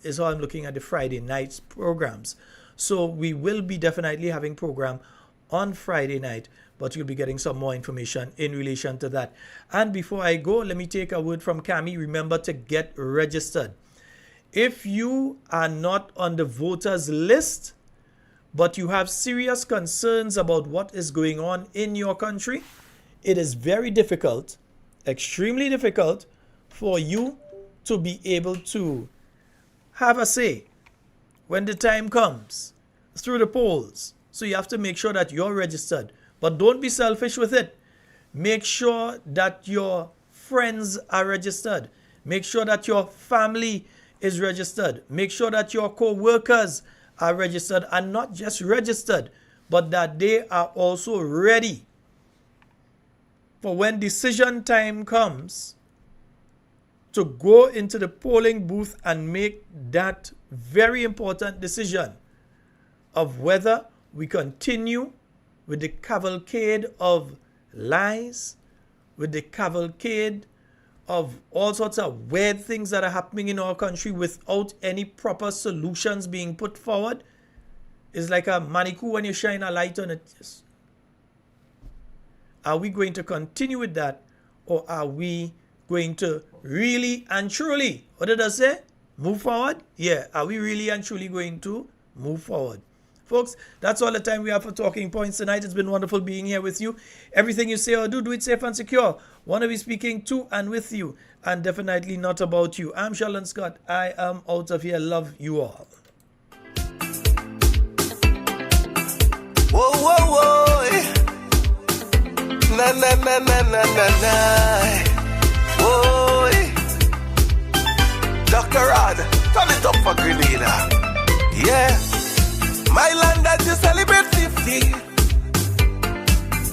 is how I'm looking at the Friday night programs. So we will be definitely having program on Friday night but you'll be getting some more information in relation to that. And before I go, let me take a word from Cami. Remember to get registered. If you are not on the voters list, but you have serious concerns about what is going on in your country, it is very difficult, extremely difficult, for you to be able to have a say when the time comes through the polls. So you have to make sure that you're registered. But don't be selfish with it. Make sure that your friends are registered. Make sure that your family is registered. Make sure that your co-workers are registered, and not just registered, but that they are also ready for when decision time comes to go into the polling booth and make that very important decision of whether we continue with the cavalcade of lies, with the cavalcade of all sorts of weird things that are happening in our country without any proper solutions being put forward. It's like a manicure when you shine a light on it. Are we going to continue with that, or are we going to really and truly, what did I say? Move forward? Yeah, are we really and truly going to move forward? Folks, that's all the time we have for Talking Points tonight. It's been wonderful being here with you. Everything you say or do it safe and secure. Want to be speaking to and with you, and definitely not about you. I'm Sheldon Scott. I am out of here. Love you all. Whoa, whoa, whoa. Na, na, na, na, na, na, na. Whoa. Dr. Rod, turn it up for Grenada. Yeah. My land that you celebrate 50.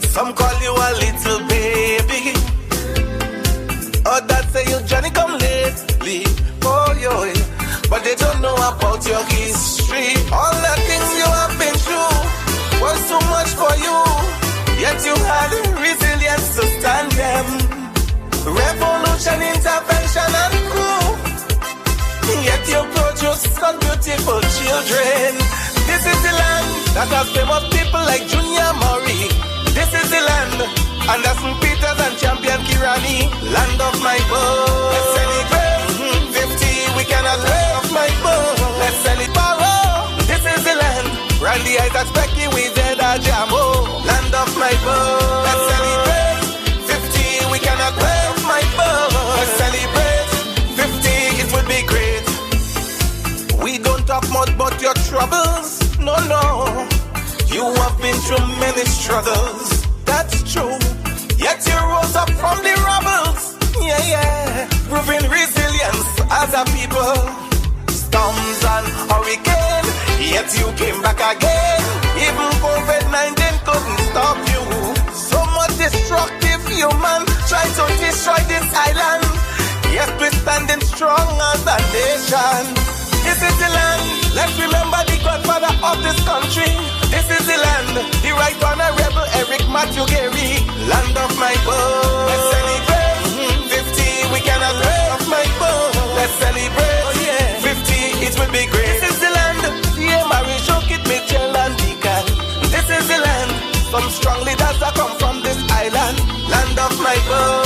Some call you a little baby. Others say you Johnny come lately. Oh, yo. But they don't know about your history. All the things you have been through was too much for you. Yet you had resilience to stand them. Revolution, intervention, and coup. Yet you produce some beautiful children. This is the land that has famous people like Junior Murray. This is the land Anderson Peters and Champion Kirani. Land of my birth. Let's celebrate 50. We cannot let off my birth. Let's celebrate. This is the land. Randy Isaac Becky with Zeda Jamo. Land of my birth. Let's celebrate 50. We cannot let off my birth. Let's celebrate 50. It would be great. We don't talk much about your troubles. No, no. You have been through many struggles. That's true. Yet you rose up from the rubbles. Yeah, yeah. Proving resilience as a people. Storms and hurricane. Yet you came back again. Even COVID-19 couldn't stop you. So much destructive human try to destroy this island. Yet we're standing strong as a nation. This is the land. Let's remember the godfather of this country. This is the land. The right honorable Eric Matthew Gary. Land of my birth. Let's celebrate 50. We cannot let off my birth. Let's celebrate. Oh yeah. 50. It will be great. This is the land. Yeah, Mary Shokit, Mitchell and Deacon. This is the land. Some strong leaders that come from this island. Land of my birth.